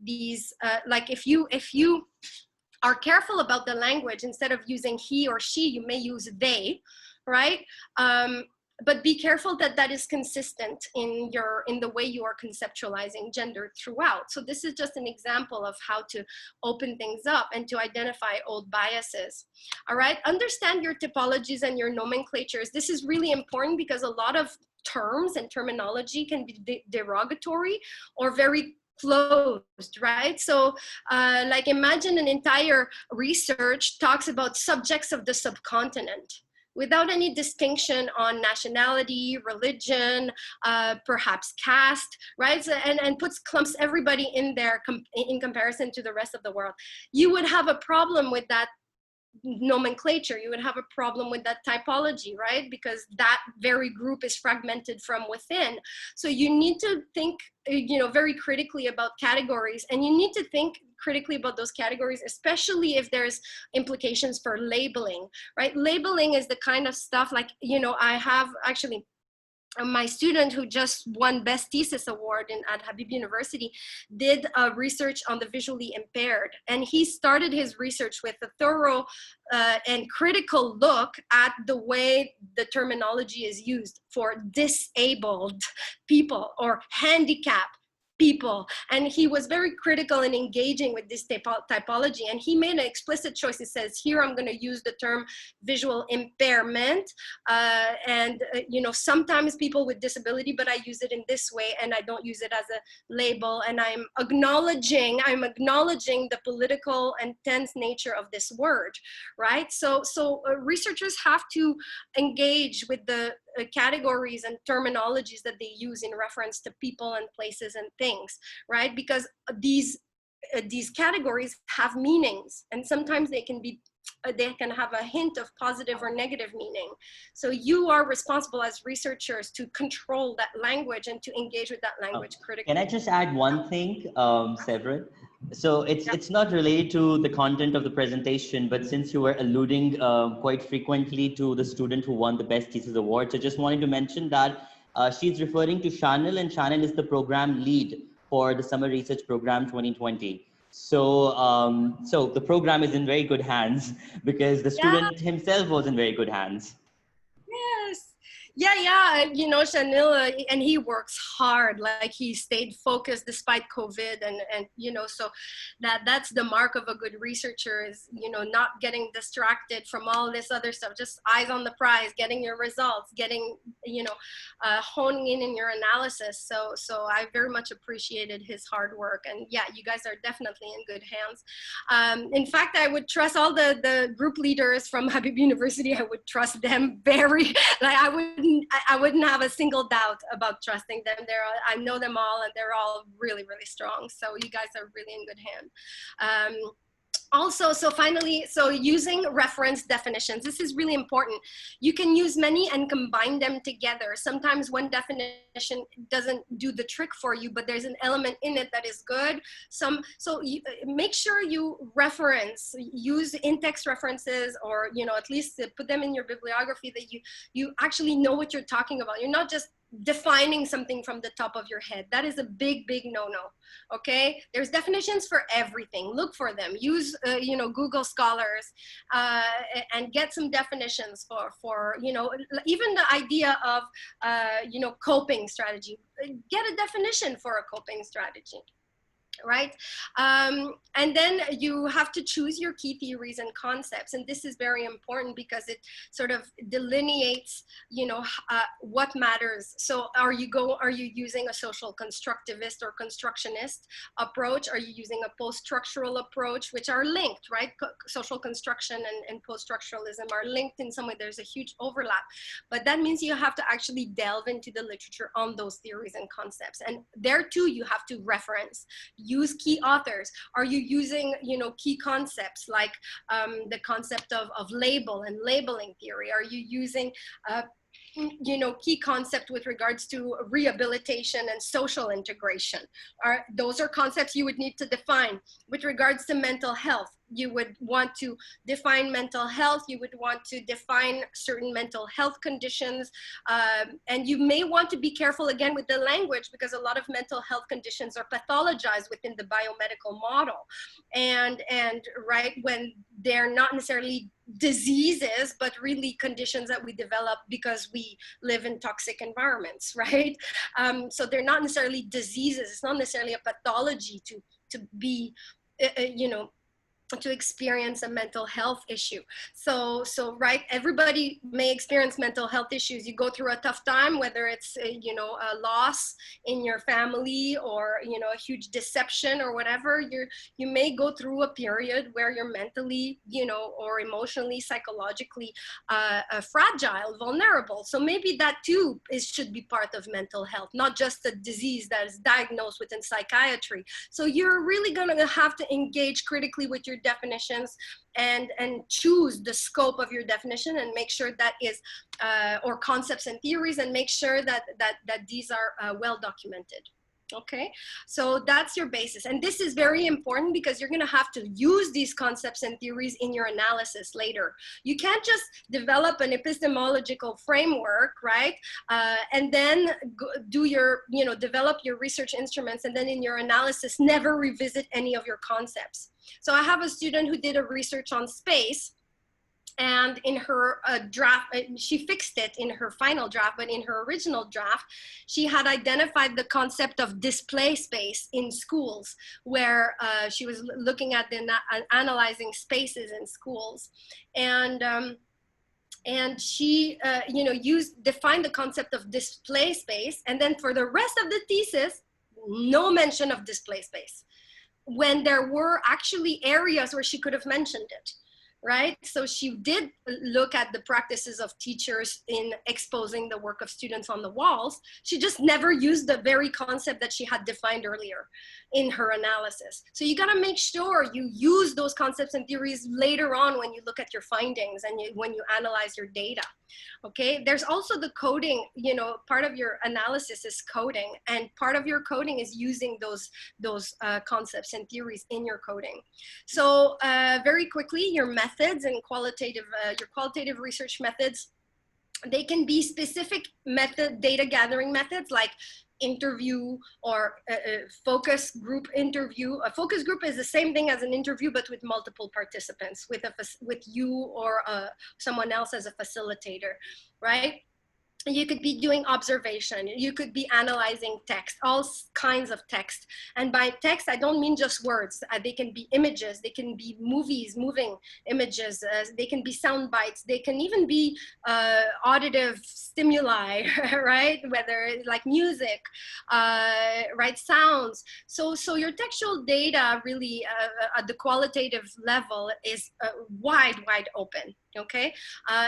these, like if you are careful about the language, instead of using he or she, you may use they, right? but be careful that that is consistent in the way you are conceptualizing gender throughout. So this is just an example of how to open things up and to identify old biases. All right, understand your typologies and your nomenclatures. This is really important because a lot of terms and terminology can be derogatory or very closed, right? So like imagine an entire research talks about subjects of the subcontinent without any distinction on nationality, religion, perhaps caste, right? So, and clumps everybody in there in comparison to the rest of the world. You would have a problem with that nomenclature. You would have a problem with that typology, right? Because that very group is fragmented from within. So you need to think, very critically about categories, and you need to think critically about those categories, especially if there's implications for labeling, right? Labeling is the kind of stuff like, I have actually my student who just won Best Thesis Award at Habib University did research on the visually impaired. And he started his research with a thorough and critical look at the way the terminology is used for disabled people or handicapped people. And he was very critical in engaging with this typology. And he made an explicit choice. He says, here I'm going to use the term visual impairment. Sometimes people with disability, but I use it in this way and I don't use it as a label. And I'm acknowledging the political and tense nature of this word, right? So researchers have to engage with the categories and terminologies that they use in reference to people and places and things, right? Because these categories have meanings, and sometimes they can have a hint of positive or negative meaning. So you are responsible as researchers to control that language and to engage with that language critically. Can I just add one thing, Severine? So it's not related to the content of the presentation, but since you were alluding quite frequently to the student who won the Best Thesis Award, so just wanted to mention that she's referring to Chanel, and Chanel is the program lead for the Summer Research Program 2020. So so the program is in very good hands because the student himself was in very good hands. Yes. Yeah. Chanel, and he works hard. Like he stayed focused despite COVID, and so that's the mark of a good researcher is, not getting distracted from all this other stuff. Just eyes on the prize, getting your results, getting, honing in your analysis. So I very much appreciated his hard work, and yeah, you guys are definitely in good hands. In fact, I would trust all the group leaders from Habib University. I would trust them very, like I wouldn't have a single doubt about trusting them. I know them all, and they're all really, really strong. So you guys are really in good hand. Also, so finally, using reference definitions, this is really important. You can use many and combine them together. Sometimes one definition doesn't do the trick for you, but there's an element in it that is good. Make sure you use in-text references, or, at least put them in your bibliography, that you actually know what you're talking about. You're not just defining something from the top of your head. That is a big, big no-no. Okay, there's definitions for everything. Look for them. Use Google Scholars and get some definitions for even the idea of coping strategy. Get a definition for a coping strategy. Right? And then you have to choose your key theories and concepts. And this is very important because it sort of delineates, what matters. So are you using a social constructivist or constructionist approach? Are you using a post-structural approach, which are linked, right? Social construction and post-structuralism are linked in some way. There's a huge overlap, but that means you have to actually delve into the literature on those theories and concepts. And there too, you have to reference. Use key authors. Are you using, key concepts like the concept of label and labeling theory? Are you using key concept with regards to rehabilitation and social integration? Those are concepts you would need to define. With regards to mental health, you would want to define mental health. You would want to define certain mental health conditions. And you may want to be careful again with the language, because a lot of mental health conditions are pathologized within the biomedical model. And right, when they're not necessarily diseases, but really conditions that we develop because we live in toxic environments, right? So they're not necessarily diseases. It's not necessarily a pathology to be, you know, to experience a mental health issue. So right, everybody may experience mental health issues. You go through a tough time, whether it's you know, a loss in your family, or you know, a huge deception or whatever. You may go through a period where you're mentally, you know, or emotionally, psychologically fragile, vulnerable. So maybe that too should be part of mental health, not just a disease that is diagnosed within psychiatry. So you're really going to have to engage critically with your definitions and choose the scope of your definition, and make sure that is or concepts and theories, and make sure that these are well documented. Okay, so that's your basis. And this is very important because you're going to have to use these concepts and theories in your analysis later. You can't just develop an epistemological framework, right? And then do your, you know, develop your research instruments, and then in your analysis, never revisit any of your concepts. So I have a student who did a research on space, and in her draft, she fixed it in her final draft, but in her original draft, she had identified the concept of display space in schools, where she was looking at analyzing spaces in schools. And she, you know, defined the concept of display space. And then for the rest of the thesis, no mention of display space, when there were actually areas where she could have mentioned it. Right? So she did look at the practices of teachers in exposing the work of students on the walls. She just never used the very concept that she had defined earlier in her analysis. So you got to make sure you use those concepts and theories later on when you look at your findings and when you analyze your data. Okay, there's also the coding, you know, part of your analysis is coding, and part of your coding is using those concepts and theories in your coding. So very quickly, your methods and your qualitative research methods, they can be specific data gathering methods like interview or focus group interview. A focus group is the same thing as an interview, but with multiple participants, with you or someone else as a facilitator, right? You could be doing observation. You could be analyzing text, all kinds of text. And by text, I don't mean just words. They can be images. They can be movies, moving images. They can be sound bites. They can even be auditive stimuli, right? Whether it's like music, right? Sounds. So your textual data really at the qualitative level is wide open. Okay,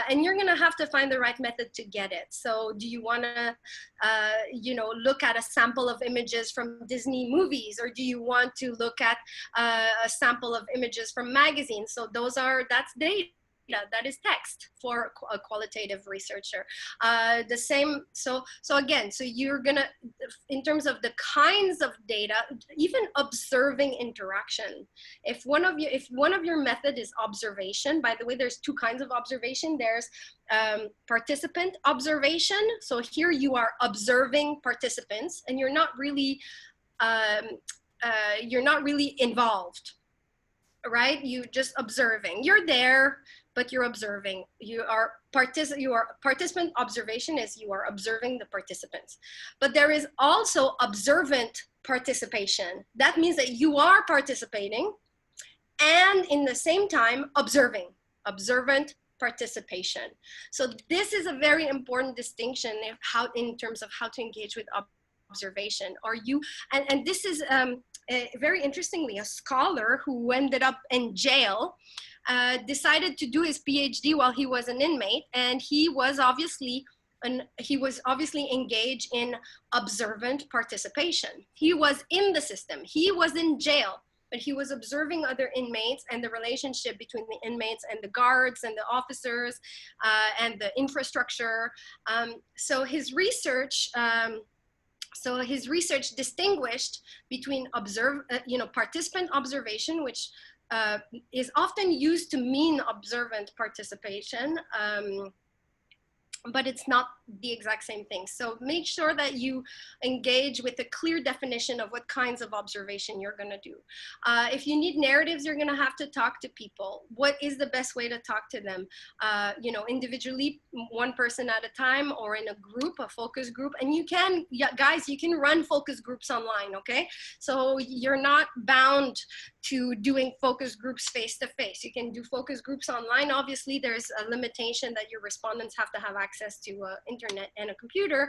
and you're gonna have to find the right method to get it. So do you wanna, you know, look at a sample of images from Disney movies, or do you want to look at a sample of images from magazines? So that's data. That is text for a qualitative researcher. The same, so again, so you're gonna, in terms of the kinds of data, even observing interaction. If one of your method is observation, by the way, there's two kinds of observation. There's participant observation. So here you are observing participants, and you're not really involved, right? You just observing. You're there, but you're observing. Participant observation is you are observing the participants. But there is also observant participation. That means that you are participating and in the same time observing. Observant participation. So this is a very important distinction in terms of how to engage with observation. And this is very interestingly, a scholar who ended up in jail decided to do his PhD while he was an inmate, and he was obviously engaged in observant participation. He was in the system, he was in jail, but he was observing other inmates and the relationship between the inmates and the guards and the officers and the infrastructure. So his research distinguished between participant observation, which is often used to mean observant participation, but it's not the exact same thing. So make sure that you engage with a clear definition of what kinds of observation you're going to do. If you need narratives, you're going to have to talk to people. What is the best way to talk to them? You know, individually, one person at a time, or in a group, a focus group. And you can, yeah, guys, you can run focus groups online, okay? So you're not bound to doing focus groups face to face. You can do focus groups online. Obviously, there's a limitation that your respondents have to have access to internet and a computer,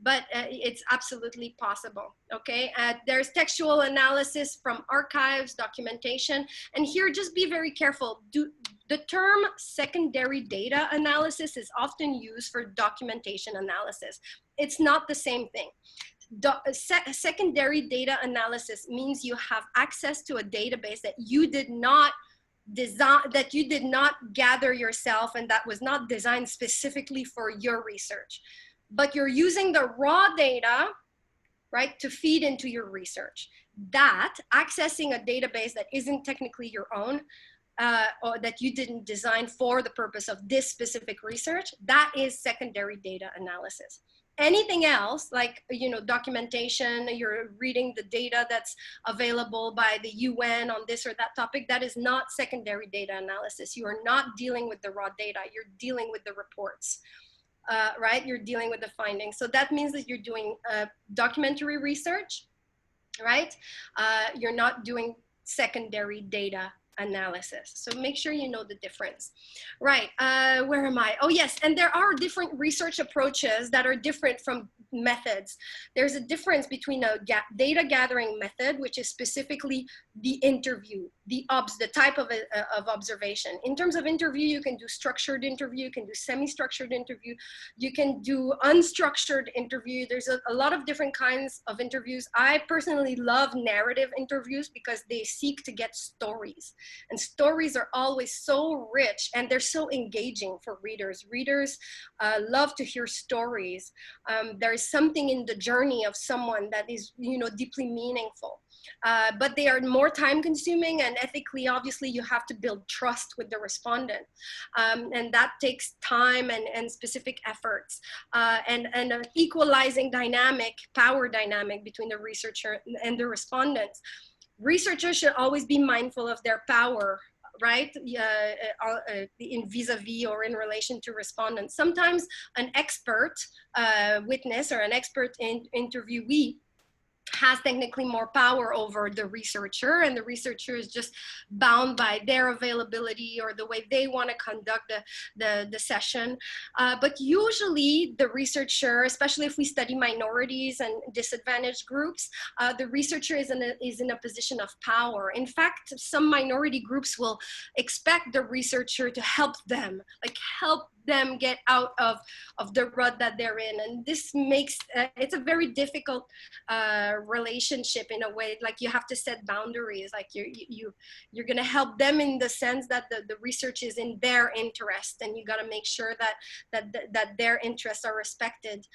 but it's absolutely possible, okay? There's textual analysis from archives, documentation, and here just be very careful. The term secondary data analysis is often used for documentation analysis. It's not the same thing. Secondary data analysis means you have access to a database that you did not design, that you did not gather yourself, and that was not designed specifically for your research. But you're using the raw data, right, to feed into your research. That, accessing a database that isn't technically your own, or that you didn't design for the purpose of this specific research, that is secondary data analysis. Anything else, like, you know, documentation, you're reading the data that's available by the UN on this or that topic, that is not secondary data analysis. You are not dealing with the raw data, you're dealing with the reports, right? You're dealing with the findings. So that means that you're doing documentary research, right? You're not doing secondary data analysis. So make sure you know the difference. Right, where am I? Oh yes, and there are different research approaches that are different from methods. There's a difference between a data gathering method, which is specifically the interview, the type of observation. In terms of interview, you can do structured interview, you can do semi-structured interview, you can do unstructured interview. There's a lot of different kinds of interviews. I personally love narrative interviews because they seek to get stories. And stories are always so rich and they're so engaging for readers. Readers love to hear stories. There's something in the journey of someone that is, you know, deeply meaningful. But they are more time consuming, and ethically, obviously, you have to build trust with the respondent. And that takes time and specific efforts, and an equalizing dynamic, power dynamic between the researcher and the respondents. Researchers should always be mindful of their power, right? In vis-a-vis or in relation to respondents. Sometimes an expert witness or an expert interviewee has technically more power over the researcher, and the researcher is just bound by their availability or the way they want to conduct the session. But usually the researcher, especially if we study minorities and disadvantaged groups, the researcher is in a position of power. In fact, some minority groups will expect the researcher to help them, like help them get out of the rut that they're in. And this makes, it's a very difficult relationship in a way. Like you have to set boundaries, like you're gonna help them in the sense that the research is in their interest, and you gotta make sure that their interests are respected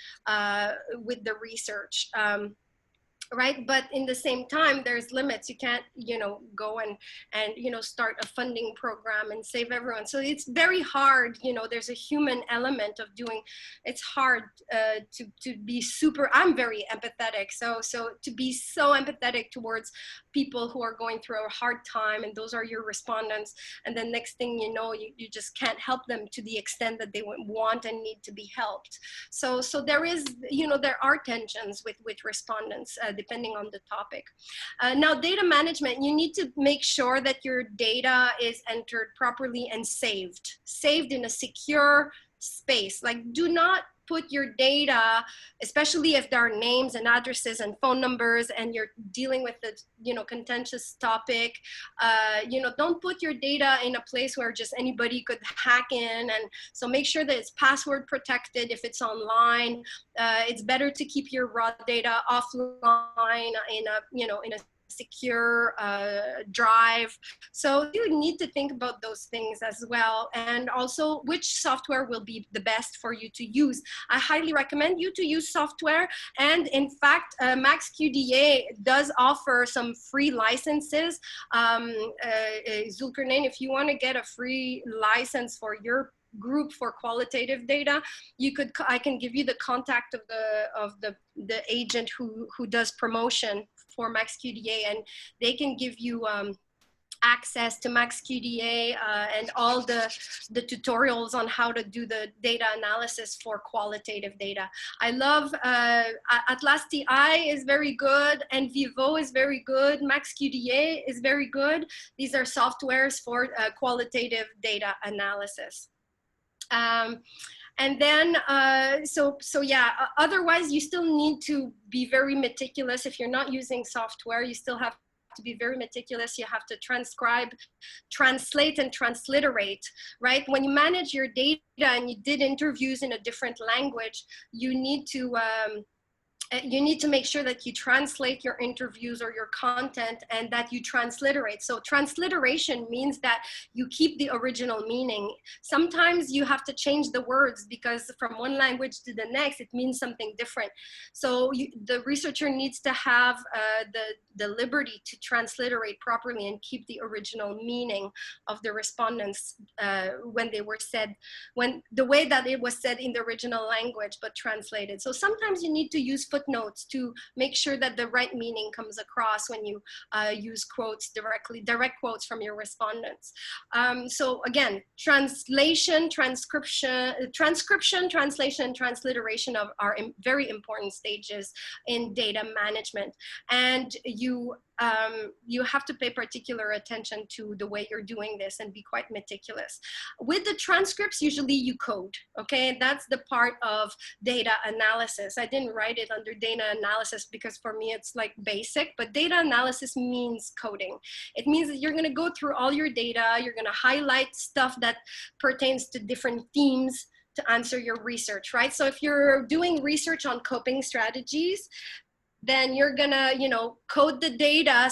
with the research. Right, but in the same time, there's limits. You can't, you know, go and you know, start a funding program and save everyone. So it's very hard, you know, there's a human element of doing. It's hard to be super. I'm very empathetic, so to be so empathetic towards people who are going through a hard time, and those are your respondents, and then next thing you know, you just can't help them to the extent that they want and need to be helped. So there is, you know, there are tensions with respondents depending on the topic. Now, data management, you need to make sure that your data is entered properly and saved in a secure space. Like, do not put your data, especially if there are names and addresses and phone numbers and you're dealing with a, you know, contentious topic, you know, don't put your data in a place where just anybody could hack in. And so make sure that it's password protected if it's online. It's better to keep your raw data offline in a, you know, in a secure drive. So you need to think about those things as well, and also which software will be the best for you to use. I highly recommend you to use software, and in fact MaxQDA does offer some free licenses. Zulkarnain, if you want to get a free license for your group for qualitative data, I can give you the contact of the agent who does promotion for MaxQDA, and they can give you access to MaxQDA and all the tutorials on how to do the data analysis for qualitative data. I love Atlas TI is very good, and Vivo is very good, MaxQDA is very good. These are softwares for qualitative data analysis. And then, so yeah, otherwise you still need to be very meticulous. If you're not using software, you still have to be very meticulous. You have to transcribe, translate, and transliterate, right? When you manage your data and you did interviews in a different language, you need to make sure that you translate your interviews or your content and that you transliterate. So transliteration means that you keep the original meaning. Sometimes you have to change the words because from one language to the next, it means something different. So the researcher needs to have the liberty to transliterate properly and keep the original meaning of the respondents when they were said, the way that it was said in the original language, but translated. So sometimes you need to use footnotes to make sure that the right meaning comes across when you use quotes direct quotes from your respondents. So again, translation, transcription, translation, and transliteration are very important stages in data management. And you have to pay particular attention to the way you're doing this and be quite meticulous. With the transcripts, usually you code, okay? That's the part of data analysis. I didn't write it under data analysis because for me it's like basic, but data analysis means coding. It means that you're gonna go through all your data, you're gonna highlight stuff that pertains to different themes to answer your research, right? So if you're doing research on coping strategies, then you're gonna, code the data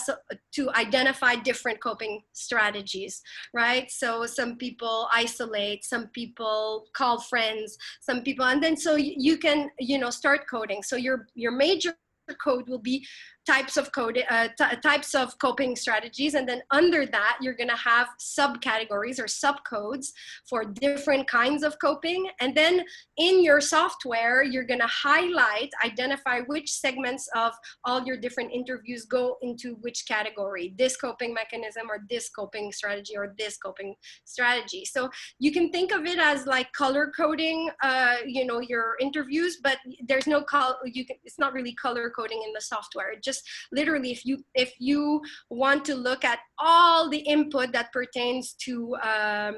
to identify different coping strategies, right? So some people isolate, some people call friends, some people, and then so you can, start coding. So your major code will be types of coping strategies, and then under that you're going to have subcategories or subcodes for different kinds of coping. And then in your software you're going to identify which segments of all your different interviews go into which category, this coping mechanism or this coping strategy or this coping strategy. So you can think of it as like color coding your interviews, but there's no it's not really color coding in the software. It just literally, if you want to look at all the input that pertains to I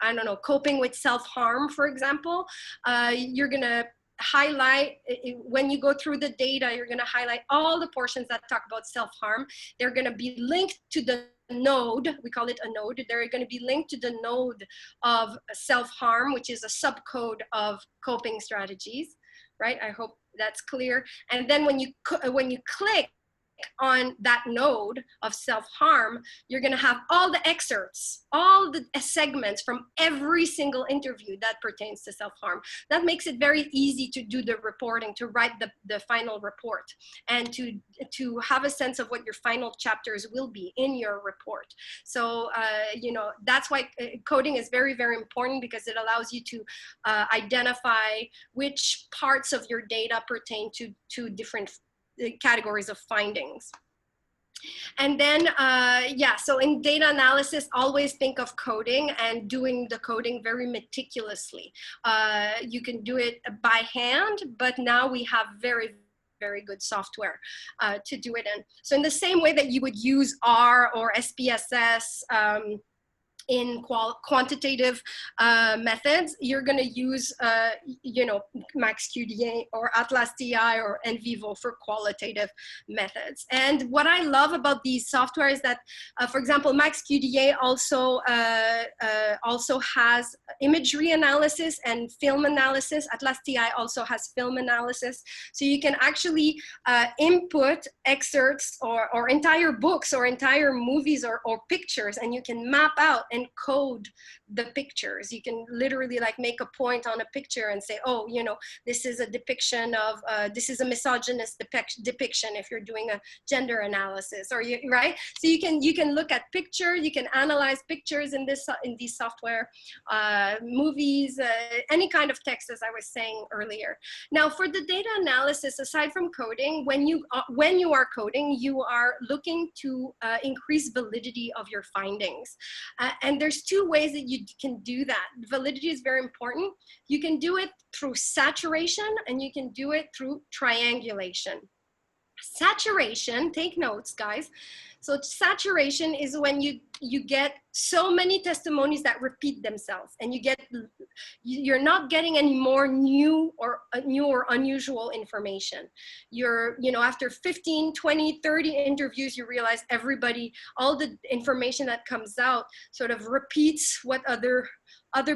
don't know, coping with self-harm, for example, you're gonna highlight, when you go through the data, you're gonna highlight all the portions that talk about self-harm. They're gonna be linked to the node, we call it a node. They're going to be linked to the node of self-harm, which is a subcode of coping strategies, right? I hope that's clear. And then when you click on that node of self-harm, you're going to have all the excerpts, all the segments from every single interview that pertains to self-harm. That makes it very easy to do the reporting, to write the final report, and to have a sense of what your final chapters will be in your report. So, that's why coding is very, very important, because it allows you to identify which parts of your data pertain to different categories of findings. And then, so in data analysis, always think of coding and doing the coding very meticulously. You can do it by hand, but now we have very, very good software to do it in. So in the same way that you would use R or SPSS, in quantitative methods, you're going to use, MaxQDA or Atlas TI or NVivo for qualitative methods. And what I love about these software is that, for example, MaxQDA also has imagery analysis and film analysis. Atlas TI also has film analysis. So you can actually input excerpts or entire books or entire movies or pictures, and you can map out encode the pictures. You can literally like make a point on a picture and say, oh, you know, this is a depiction of, this is a misogynist depiction if you're doing a gender analysis, or you, right? So you can look at picture, you can analyze pictures in these software, movies, any kind of text, as I was saying earlier. Now for the data analysis, aside from coding, when you are coding, you are looking to increase validity of your findings. And there's two ways that you can do that. Validity is very important. You can do it through saturation and you can do it through triangulation. Saturation, take notes, guys. So saturation is when you get so many testimonies that repeat themselves, and you're not getting any more new or unusual information. You're, you know, after 15, 20, 30 interviews, you realize all the information that comes out sort of repeats what other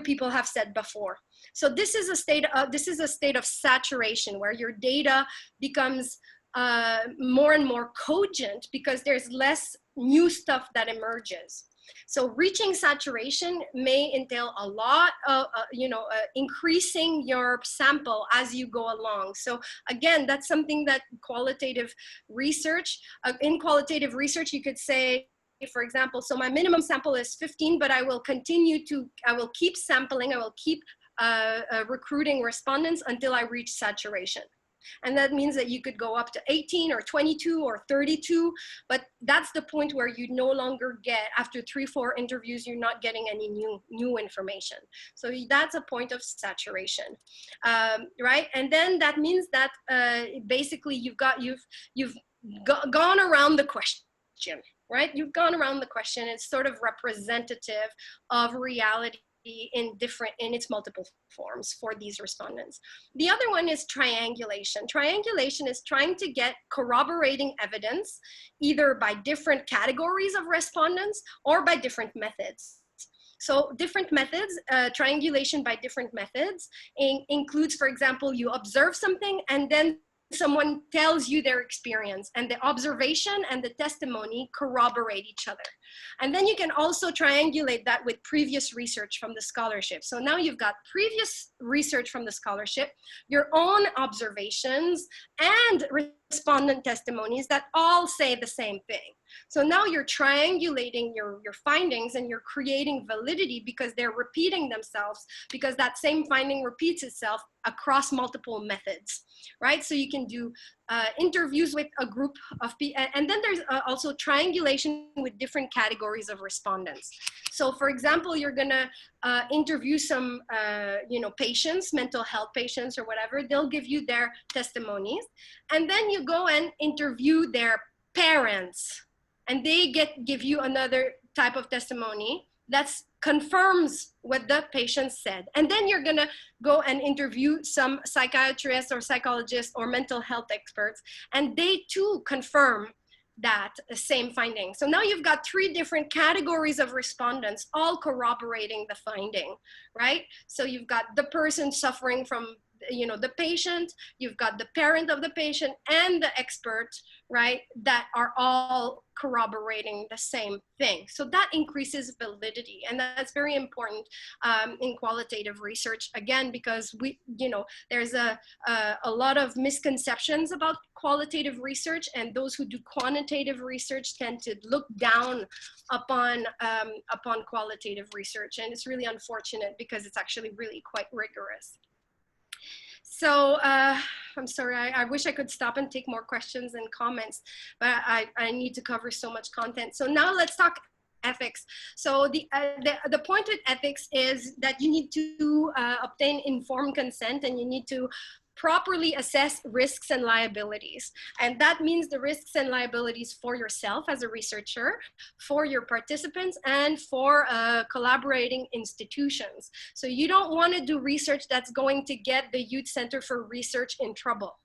people have said before. So this is a state of saturation where your data becomes more and more cogent because there's less new stuff that emerges. So reaching saturation may entail a lot of, increasing your sample as you go along. So again, that's something that qualitative research, in qualitative research, you could say, for example, so my minimum sample is 15, but I will keep sampling, I will keep recruiting respondents until I reach saturation. And that means that you could go up to 18 or 22 or 32, but that's the point where you no longer get, after 3-4 interviews, you're not getting any new information. So that's a point of saturation, right? And then that means that basically you've gone around the question, right? You've gone around the question. It's sort of representative of reality in its multiple forms for these respondents. The other one is triangulation. Triangulation is trying to get corroborating evidence either by different categories of respondents or by different methods. So different methods, triangulation by different methods includes, for example, you observe something and then someone tells you their experience, and the observation and the testimony corroborate each other. And then you can also triangulate that with previous research from the scholarship. So now you've got previous research from the scholarship, your own observations, and respondent testimonies that all say the same thing. So now you're triangulating your findings and you're creating validity because they're repeating themselves, because that same finding repeats itself across multiple methods, right? So you can do interviews with a group of people, and then there's also triangulation with different categories of respondents. So for example, you're gonna interview some patients, mental health patients or whatever, they'll give you their testimonies, and then you go and interview their parents, and they give you another type of testimony that confirms what the patient said. And then you're gonna go and interview some psychiatrists or psychologists or mental health experts, and they too confirm that same finding. So now you've got 3 different categories of respondents all corroborating the finding, right? So you've got the person suffering from the patient, you've got the parent of the patient and the expert, right, that are all corroborating the same thing. So that increases validity, and that's very important in qualitative research, again, because there's a lot of misconceptions about qualitative research, and those who do quantitative research tend to look down upon qualitative research, and it's really unfortunate because it's actually really quite rigorous. So I'm sorry, I wish I could stop and take more questions and comments, but I need to cover so much content. So now let's talk ethics. So the point with ethics is that you need to obtain informed consent, and you need to properly assess risks and liabilities. And that means the risks and liabilities for yourself as a researcher, for your participants, and for collaborating institutions. So you don't want to do research that's going to get the Youth Center for Research in trouble,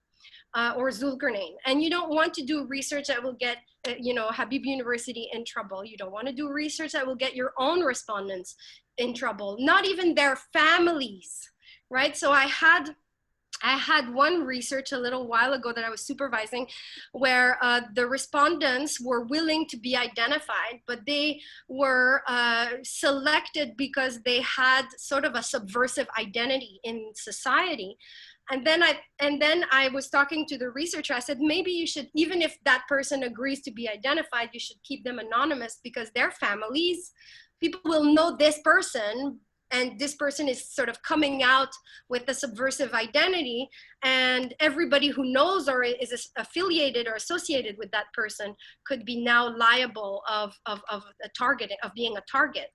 or Zulkarnain. And you don't want to do research that will get Habib University in trouble. You don't want to do research that will get your own respondents in trouble, not even their families, right? So I had I had one research a little while ago that I was supervising where the respondents were willing to be identified, but they were selected because they had sort of a subversive identity in society. And then I was talking to the researcher. I said, maybe you should, even if that person agrees to be identified, you should keep them anonymous, because their families, people will know this person, and this person is sort of coming out with a subversive identity, and everybody who knows or is affiliated or associated with that person could be now liable of a target, of being a target.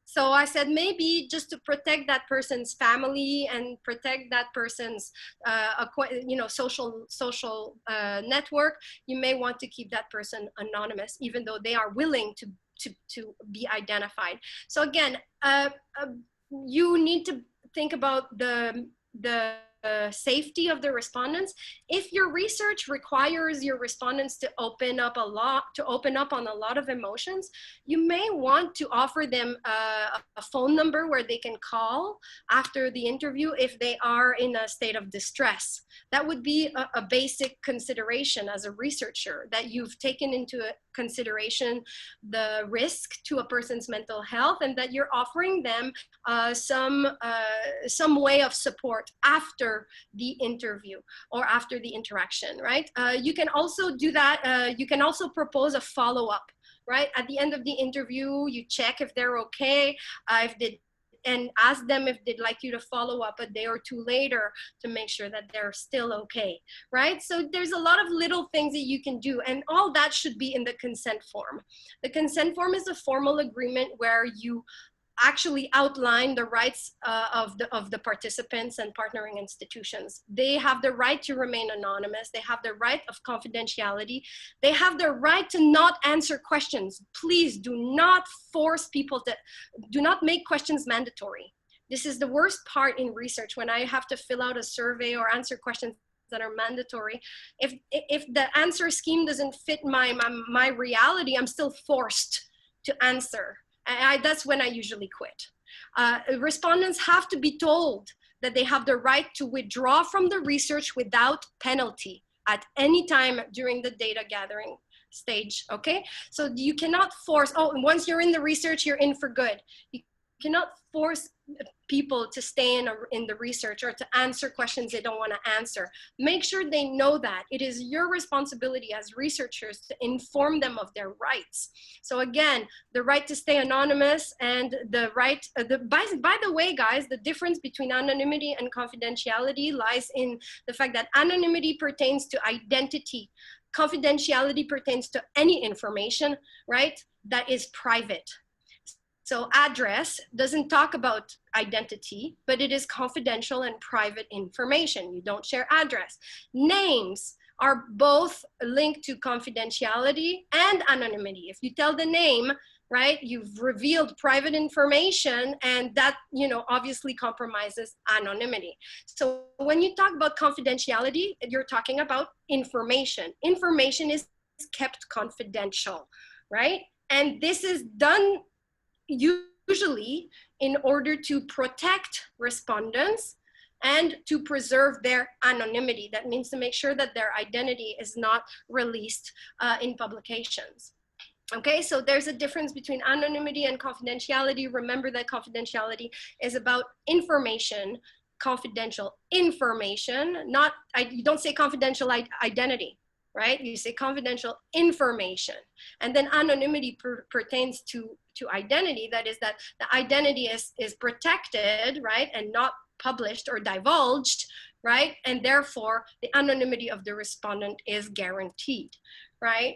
So I said, maybe just to protect that person's family and protect that person's social network, you may want to keep that person anonymous, even though they are willing to be identified. So again, you need to think about the safety of the respondents. If your research requires your respondents to open up on a lot of emotions, you may want to offer them a phone number where they can call after the interview if they are in a state of distress. That would be a basic consideration as a researcher, that you've taken into consideration the risk to a person's mental health, and that you're offering them some way of support after the interview or after the interaction, right? You can also do that. You can also propose a follow-up, right? At the end of the interview, you check if they're okay, and ask them if they'd like you to follow up a day or two later to make sure that they're still okay, right? So there's a lot of little things that you can do, and all that should be in the consent form. The consent form is a formal agreement where you actually outline the rights of the participants and partnering institutions. They have the right to remain anonymous. They have the right of confidentiality. They have the right to not answer questions. Please do not force people to, do not make questions mandatory. This is the worst part in research, when I have to fill out a survey or answer questions that are mandatory. If the answer scheme doesn't fit my reality, I'm still forced to answer. That's when I usually quit. Respondents have to be told that they have the right to withdraw from the research without penalty at any time during the data gathering stage, okay? So you cannot force, oh, once you're in the research, you're in for good. You cannot force people to stay in the research or to answer questions they don't want to answer. Make sure they know that. It is your responsibility as researchers to inform them of their rights. So again, the right to stay anonymous and the right, by the way, guys, the difference between anonymity and confidentiality lies in the fact that anonymity pertains to identity. Confidentiality pertains to any information, right, that is private. So address doesn't talk about identity, but it is confidential and private information. You don't share address. Names are both linked to confidentiality and anonymity. If you tell the name, right, you've revealed private information, and that, you know, obviously compromises anonymity. So when you talk about confidentiality, you're talking about information. Information is kept confidential, right? And this is done usually in order to protect respondents and to preserve their anonymity. That means to make sure that their identity is not released in publications. Okay, so there's a difference between anonymity and confidentiality. Remember that confidentiality is about information, confidential information, not, you don't say confidential identity, right? You say confidential information. And then anonymity pertains to identity. That is, that the identity is protected, right? And not published or divulged, right? And therefore the anonymity of the respondent is guaranteed, right?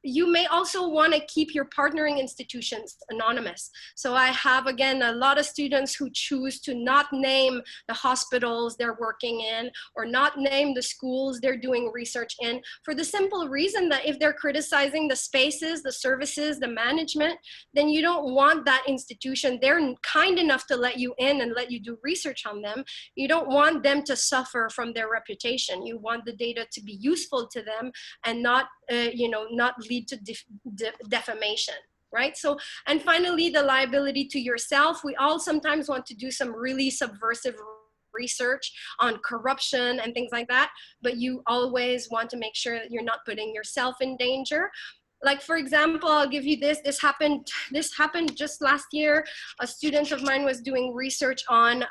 You may also want to keep your partnering institutions anonymous. So I have, again, a lot of students who choose to not name the hospitals they're working in or not name the schools they're doing research in, for the simple reason that if they're criticizing the spaces, the services, the management, then you don't want that institution. They're kind enough to let you in and let you do research on them. You don't want them to suffer from their reputation. You want the data to be useful to them and not not lead to defamation, right? So, and finally, the liability to yourself. We all sometimes want to do some really subversive research on corruption and things like that, but you always want to make sure that you're not putting yourself in danger. Like, for example, I'll give you this. This happened just last year. A student of mine was doing research on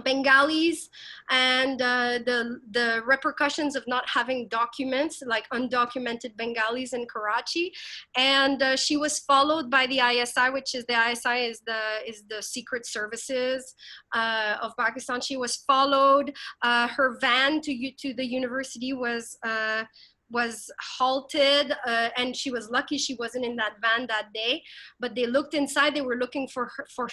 Bengalis and the repercussions of not having documents, like undocumented Bengalis in Karachi. And she was followed by the ISI, which is the ISI is the secret services of Pakistan. She was followed. Her van to the university was halted, and she was lucky she wasn't in that van that day, but they looked inside. They were looking for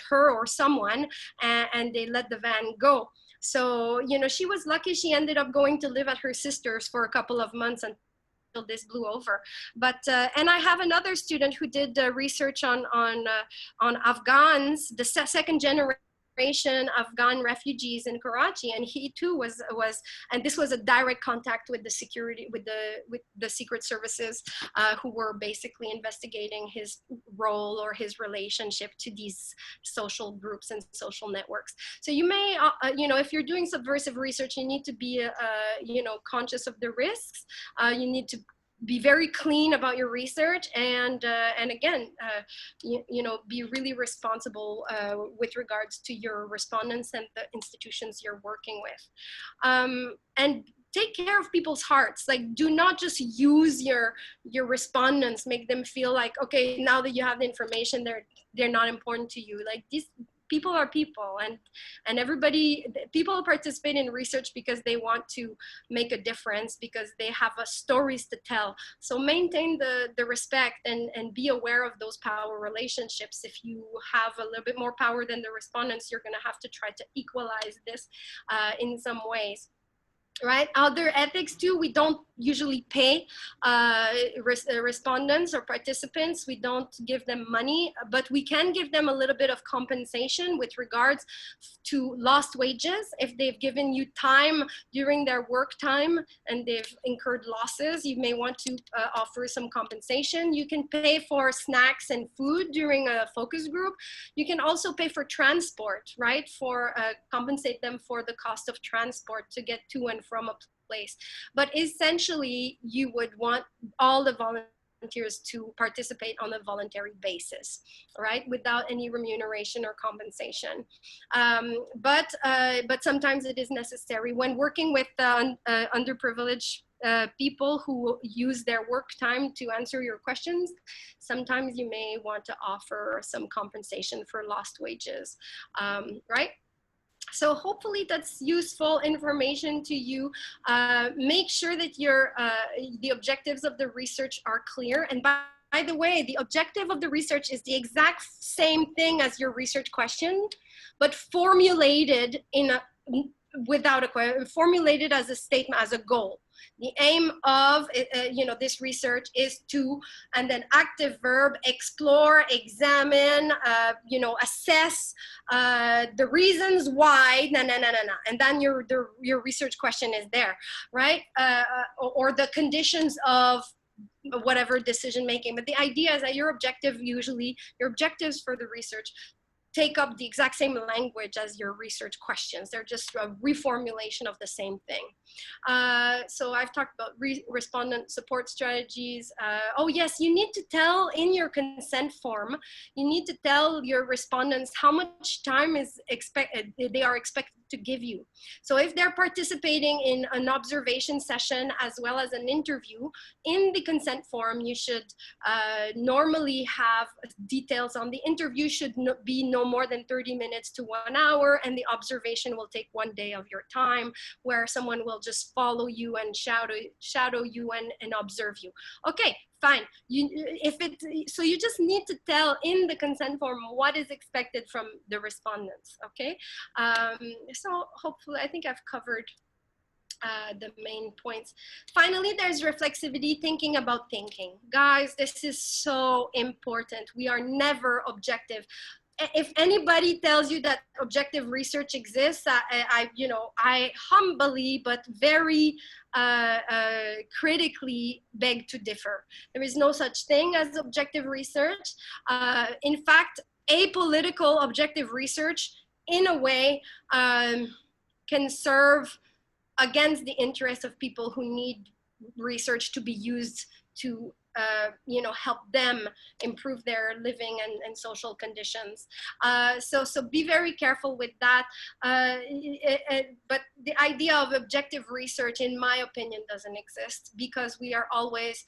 her or someone, and they let the van go. So, you know, she was lucky. She ended up going to live at her sister's for a couple of months until this blew over. But and I have another student who did research on Afghans, the second generation Afghan refugees in Karachi, and he too was and this was a direct contact with the security, with the secret services, who were basically investigating his role or his relationship to these social groups and social networks. So you may, you know, if you're doing subversive research, you need to be, you know, conscious of the risks. You need to be very clean about your research, and again, you know, be really responsible with regards to your respondents and the institutions you're working with, and take care of people's hearts. Like, do not just use your respondents, make them feel like, okay, now that you have the information, they're not important to you. Like, these people are people, and everybody, people participate in research because they want to make a difference, because they have stories to tell. So maintain the respect and be aware of those power relationships. If you have a little bit more power than the respondents, you're going to have to try to equalize this in some ways. Right? Other ethics too, we don't usually pay respondents or participants. We don't give them money, but we can give them a little bit of compensation with regards to lost wages. If they've given you time during their work time and they've incurred losses, you may want to offer some compensation. You can pay for snacks and food during a focus group. You can also pay for transport, right? For compensate them for the cost of transport to get to and from a place. But essentially, you would want all the volunteers to participate on a voluntary basis, right? Without any remuneration or compensation. But sometimes it is necessary when working with underprivileged people who use their work time to answer your questions. Sometimes you may want to offer some compensation for lost wages, right? So hopefully that's useful information to you. Make sure that the objectives of the research are clear. And by the way, the objective of the research is the exact same thing as your research question, but formulated formulated as a statement, as a goal. The aim of you know, this research is to, and then active verb, explore, examine, you know, assess the reasons why, and then your research question is there, right? Or the conditions of whatever decision making. But the idea is that your objectives for the research take up the exact same language as your research questions. They're just a reformulation of the same thing. So I've talked about respondent support strategies. Oh yes, you need to tell in your consent form, you need to tell your respondents how much time they are expected to give you. So if they're participating in an observation session as well as an interview, in the consent form, you should normally have details on the interview should be no more than 30 minutes to 1 hour, and the observation will take 1 day of your time, where someone will just follow you and shadow you and observe you. Okay, fine. So you just need to tell in the consent form what is expected from the respondents, okay? So hopefully, I think I've covered the main points. Finally, there's reflexivity, thinking about thinking. Guys, this is so important. We are never objective. If anybody tells you that objective research exists, I humbly but very critically beg to differ. There is no such thing as objective research. In fact, apolitical objective research in a way, can serve against the interests of people who need research to be used to help them improve their living and social conditions. So be very careful with that. But the idea of objective research, in my opinion, doesn't exist, because we always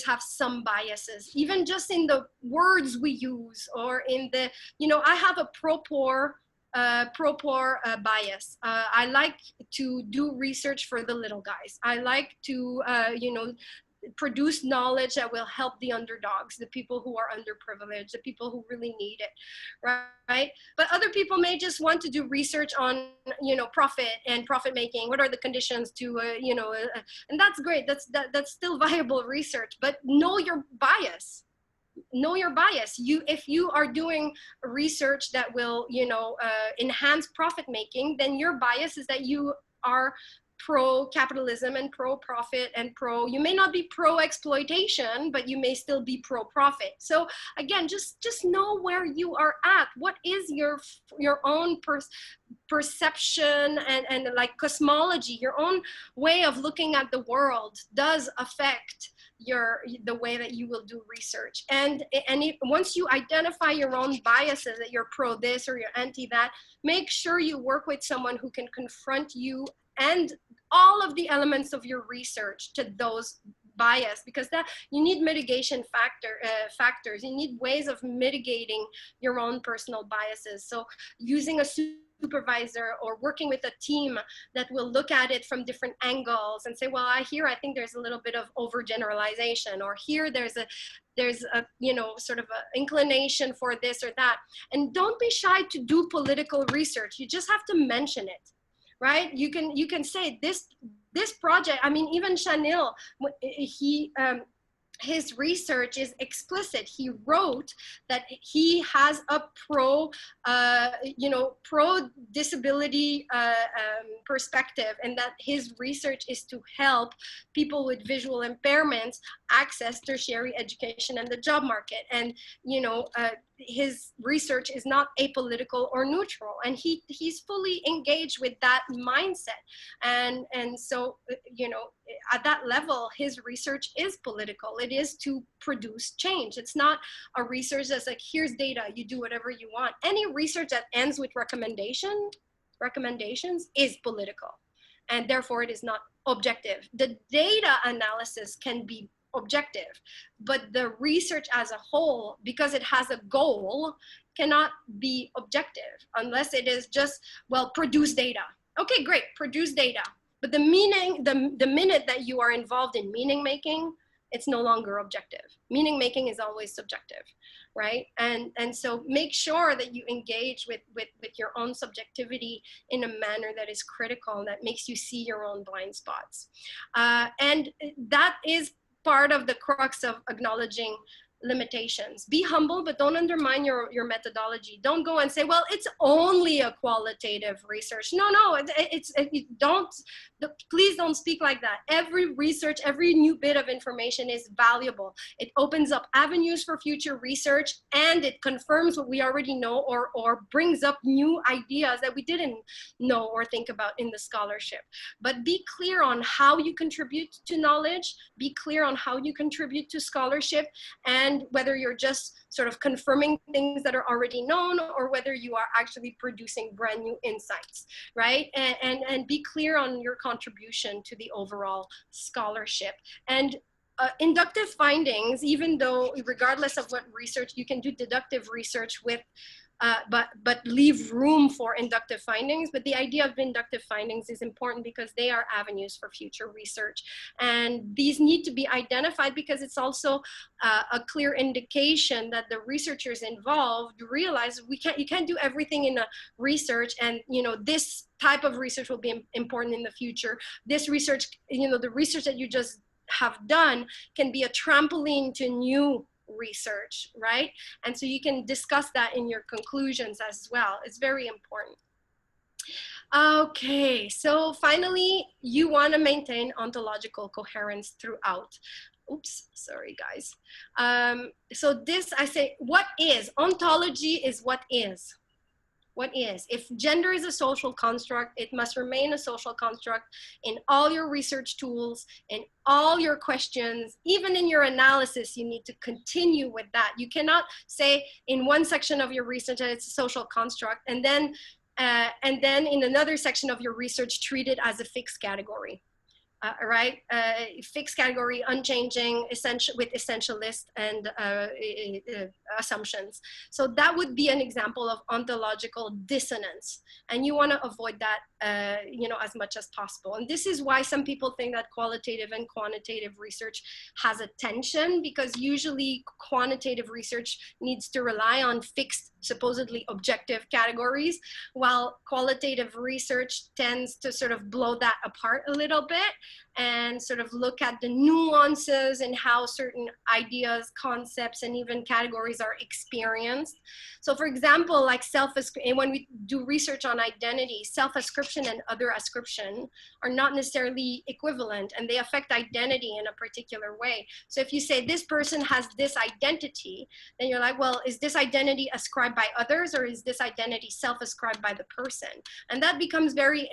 have some biases, even just in the words we use, or in the, I have a pro-poor bias. I like to do research for the little guys. I like to, produce knowledge that will help the underdogs, the people who are underprivileged, the people who really need it, right? But other people may just want to do research on, profit and profit making. What are the conditions to, and that's great. That's still viable research, but know your bias. Know your bias. If you are doing research that will, enhance profit making, then your bias is that you are pro-capitalism and pro-profit and you may not be pro-exploitation, but you may still be pro-profit. So again, just know where you are at. What is your own perception and like cosmology, your own way of looking at the world does affect the way that you will do research. And once you identify your own biases, that you're pro this or you're anti that, make sure you work with someone who can confront you and all of the elements of your research to those bias, because that you need mitigation factors. You need ways of mitigating your own personal biases. So using a supervisor or working with a team that will look at it from different angles and say, well, I think there's a little bit of overgeneralization, or here there's a sort of a inclination for this or that. And don't be shy to do political research. You just have to mention it, right? You can say this project. I mean, even Chanel, his research is explicit. He wrote that he has a pro-disability perspective, and that his research is to help people with visual impairments access tertiary education and the job market. And his research is not apolitical or neutral, and he's fully engaged with that mindset. And so at that level, his research is political. It is to produce change. It's not a research that's like, here's data, you do whatever you want. Any research that ends with recommendations is political, and therefore it is not objective. The data analysis can be objective, but the research as a whole, because it has a goal, cannot be objective unless it is just, well, produce data. Okay, great, produce data. But the minute that you are involved in meaning making, it's no longer objective. Meaning making is always subjective, right? And so make sure that you engage with your own subjectivity in a manner that is critical, that makes you see your own blind spots. And that is part of the crux of acknowledging limitations. Be humble, but don't undermine your methodology. Don't go and say, well, it's only a qualitative research. No, please don't speak like that. Every research, every new bit of information is valuable. It opens up avenues for future research, and it confirms what we already know, or brings up new ideas that we didn't know or think about in the scholarship. But be clear on how you contribute to knowledge, be clear on how you contribute to scholarship, and whether you're just sort of confirming things that are already known, or whether you are actually producing brand new insights, right? And be clear on your contribution to the overall scholarship. And inductive findings, even though regardless of what research, you can do deductive research with, but leave room for inductive findings. But the idea of inductive findings is important because they are avenues for future research. And these need to be identified because it's also a clear indication that the researchers involved realize you can't do everything in a research, and this type of research will be important in the future. This research, the research that you just have done can be a trampoline to new research, right? And so you can discuss that in your conclusions as well. It's very important. Okay, so finally, you want to maintain ontological coherence throughout. Oops, sorry guys. So this, I say, what is? Ontology is what is. What is? If gender is a social construct, it must remain a social construct in all your research tools, in all your questions, even in your analysis, you need to continue with that. You cannot say in one section of your research that it's a social construct, and then in another section of your research treat it as a fixed category. Right? Fixed category, unchanging, essential with essentialist and assumptions. So that would be an example of ontological dissonance, and you want to avoid that, as much as possible. And this is why some people think that qualitative and quantitative research has a tension, because usually quantitative research needs to rely on fixed, supposedly objective categories, while qualitative research tends to sort of blow that apart a little bit and sort of look at the nuances and how certain ideas, concepts, and even categories are experienced. So for example, like when we do research on identity, self-ascription and other ascription are not necessarily equivalent, and they affect identity in a particular way. So if you say this person has this identity, then you're like, well, is this identity ascribed by others, or is this identity self-ascribed by the person? And that becomes very,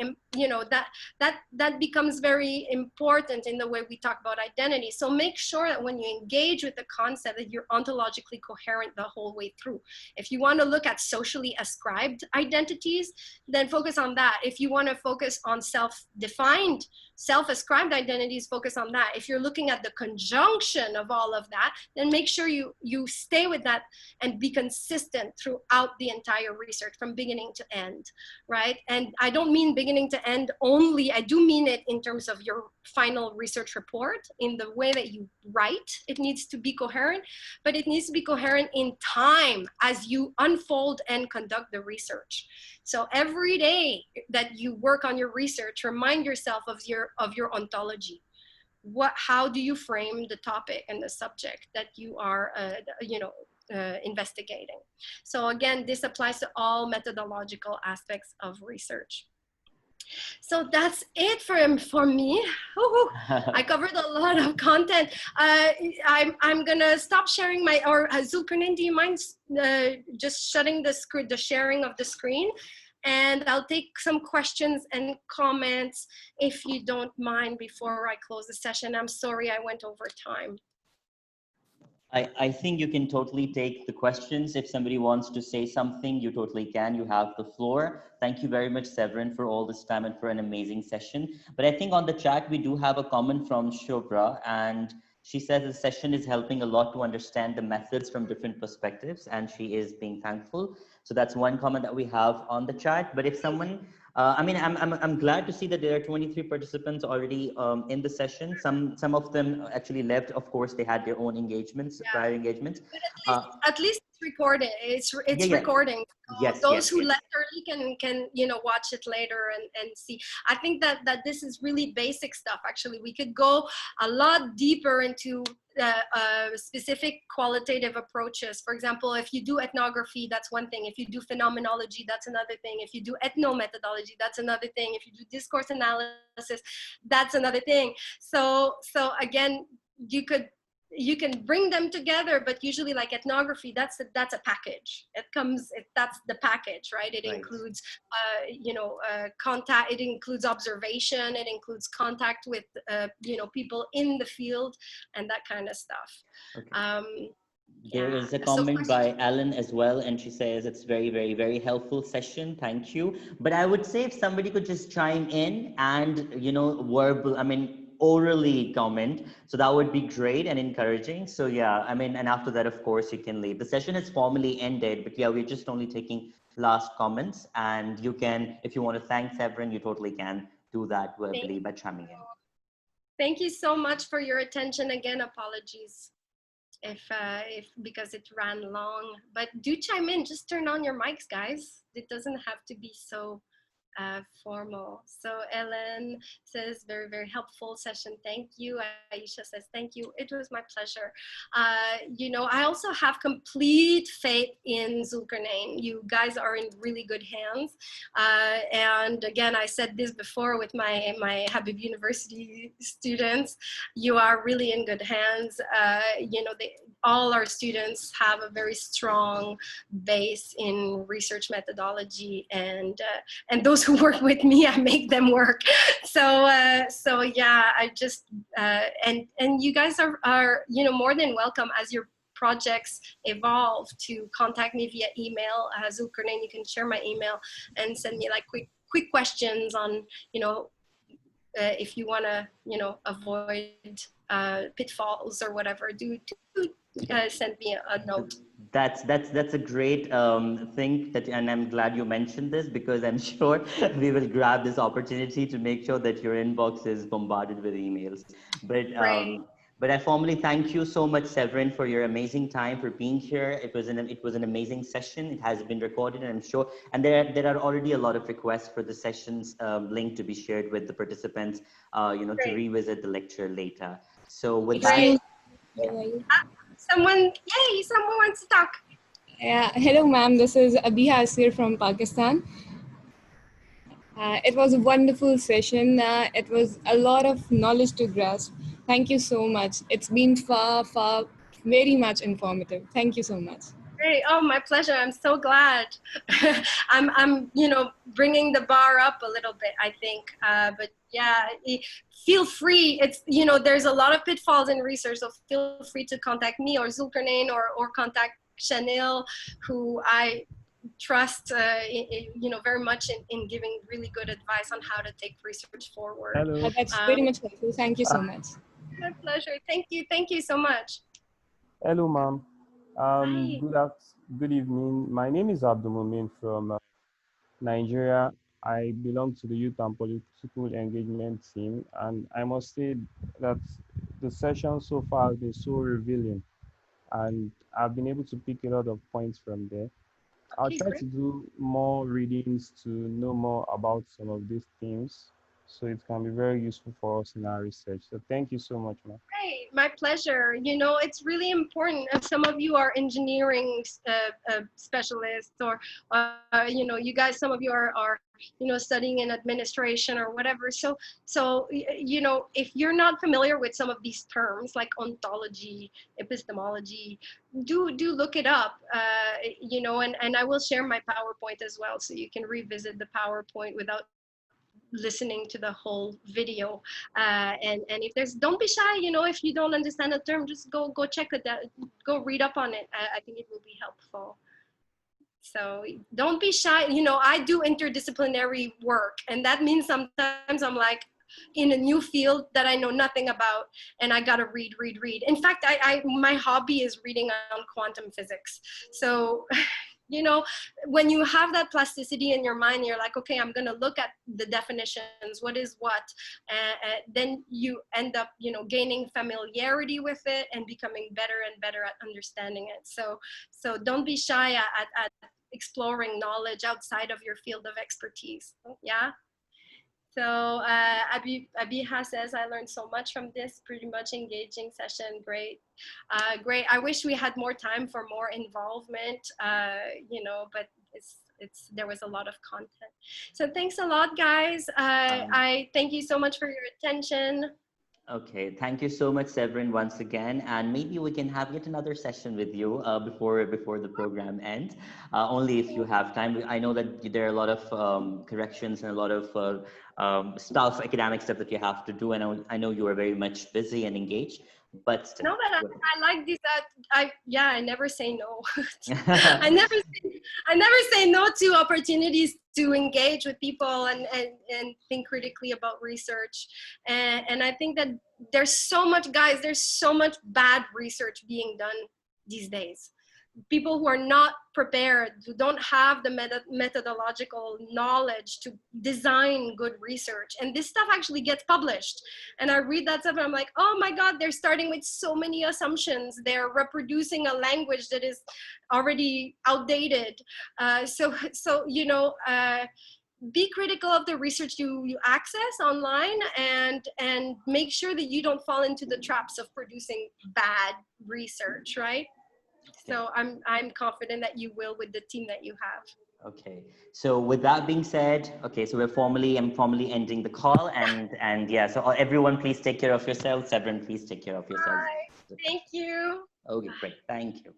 that becomes very important in the way we talk about identity. So make sure that when you engage with the concept that you're ontologically coherent the whole way through. If you want to look at socially ascribed identities, then focus on that. If you want to focus on self-defined, self-ascribed identities, focus on that. If you're looking at the conjunction of all of that, then make sure you stay with that and be consistent throughout the entire research from beginning to end, right? And I don't mean beginning to end only, I do mean it in terms of your final research report, in the way that you write. It needs to be coherent, but it needs to be coherent in time as you unfold and conduct the research. So every day that you work on your research, remind yourself of your ontology. How do you frame the topic and the subject that you are, investigating? So again, this applies to all methodological aspects of research. So that's it for me. I covered a lot of content. I'm gonna stop sharing my, or Zulkarnain, do you mind just shutting the sharing of the screen? And I'll take some questions and comments if you don't mind before I close the session. I'm sorry I went over time. I think you can totally take the questions. If somebody wants to say something, you totally can. You have the floor. Thank you very much, Severine, for all this time and for an amazing session. But I think on the chat, we do have a comment from Shobra, and she says the session is helping a lot to understand the methods from different perspectives, and she is being thankful. So that's one comment that we have on the chat. But if someone, I'm glad to see that there are 23 participants already in the session. Some of them actually left. Of course, they had their own engagements, Yeah. prior engagements. But at least it's recorded. It's Yeah. recording. Yes, Those who yes. left early can watch it later and see. I think that this is really basic stuff. Actually, we could go a lot deeper into specific qualitative approaches. For example, if you do ethnography, that's one thing. If you do phenomenology, that's another thing. If you do ethnomethodology, that's another thing. If you do discourse analysis, that's another thing. So again, you can bring them together, but usually like ethnography, that's a package. That's the package, right? It includes, contact, it includes observation, it includes contact with, people in the field and that kind of stuff. Okay. There is a comment by Alan as well, and she says it's very, very, very helpful session. Thank you. But I would say if somebody could just chime in and, orally comment, so that would be great and encouraging. So yeah, and after that, of course, you can leave. The session is formally ended, but yeah, we're just only taking last comments, and you can, if you want to thank Severine, you totally can do that verbally by chiming in. Thank you so much for your attention. Again, apologies if because it ran long, but do chime in. Just turn on your mics, guys. It doesn't have to be so formal. So Ellen says, very, very helpful session. Thank you. Aisha says, thank you. It was my pleasure. You know, I also have complete faith in Zulkarnain. You guys are in really good hands. And again, I said this before with my Habib University students, you are really in good hands. You know, all our students have a very strong base in research methodology, and those who work with me, I make them work. So yeah, I just and you guys are you know, more than welcome as your projects evolve to contact me via email. Zulkarnain, you can share my email and send me like quick questions on, you know, if you want to, you know, avoid pitfalls or whatever. Do send me a note. That's a great thing that, and I'm glad you mentioned this, because I'm sure we will grab this opportunity to make sure that your inbox is bombarded with emails. But Great. but I formally thank you so much, Severin, for your amazing time, for being here. It was an amazing session. It has been recorded, and I'm sure, and there are already a lot of requests for the sessions link to be shared with the participants, you know, to Great. revisit the lecture later. So with that, Great. yeah. Someone, yay, someone wants to talk. Yeah, hello, ma'am. This is Abiha Asir from Pakistan. It was a wonderful session. It was a lot of knowledge to grasp. Thank you so much. It's been far, very much informative. Thank you so much. Great. Oh, my pleasure. I'm so glad. I'm, you know, bringing the bar up a little bit, I think. But yeah, feel free. It's, you know, there's a lot of pitfalls in research, so feel free to contact me or Zulkarnain, or contact Chanel, who I trust, you know, very much in giving really good advice on how to take research forward. Hello. That's very much helpful. Thank you so much. My pleasure. Thank you. Thank you so much. Hello, ma'am. Hi. Good evening. My name is Abdul Mumin from Nigeria. I belong to the Youth and Political Engagement team, and I must say that the session so far has been so revealing, and I've been able to pick a lot of points from there. I'll Okay, try great. to do more readings to know more about some of these themes, so it can be very useful for us in our research. So thank you so much, ma'am. Great, my pleasure. You know, it's really important. Some of you are engineering specialists, or you know, you guys, some of you are you know, studying in administration or whatever. So you know, if you're not familiar with some of these terms like ontology, epistemology, do look it up. You know, and I will share my PowerPoint as well, so you can revisit the PowerPoint without listening to the whole video. And if there's, don't be shy, you know, if you don't understand a term, just go check it out, go read up on it. I think it will be helpful. So don't be shy. You know, I do interdisciplinary work, and that means sometimes I'm like in a new field that I know nothing about, and I gotta read. In fact, my hobby is reading on quantum physics. So you know, when you have that plasticity in your mind, you're like, okay, I'm gonna look at the definitions, what is what, then you end up, you know, gaining familiarity with it and becoming better and better at understanding it. So don't be shy at exploring knowledge outside of your field of expertise. Yeah. So Abiha says, I learned so much from this pretty much engaging session. Great. Great. I wish we had more time for more involvement, you know, but there was a lot of content. So thanks a lot, guys. I thank you so much for your attention. Okay, thank you so much, Severin, once again, and maybe we can have yet another session with you before the program ends. Only if you have time. I know that there are a lot of corrections and a lot of stuff, academic stuff that you have to do, and I know you are very much busy and engaged. But still, No, but I like this. I never say no. yeah. I never say no to opportunities to engage with people and think critically about research. And I think that there's so much, guys, there's so much bad research being done these days. People who are not prepared, who don't have the methodological knowledge to design good research. And this stuff actually gets published. And I read that stuff and I'm like, oh my God, they're starting with so many assumptions. They're reproducing a language that is already outdated. So you know, be critical of the research you access online, and make sure that you don't fall into the traps of producing bad research, right? So I'm confident that you will with the team that you have. Okay, so with that being said, okay, so I'm formally ending the call, and yeah, so everyone please take care of yourselves. Severin, please take care of yourselves. Bye. Thank you. Okay, great, thank you.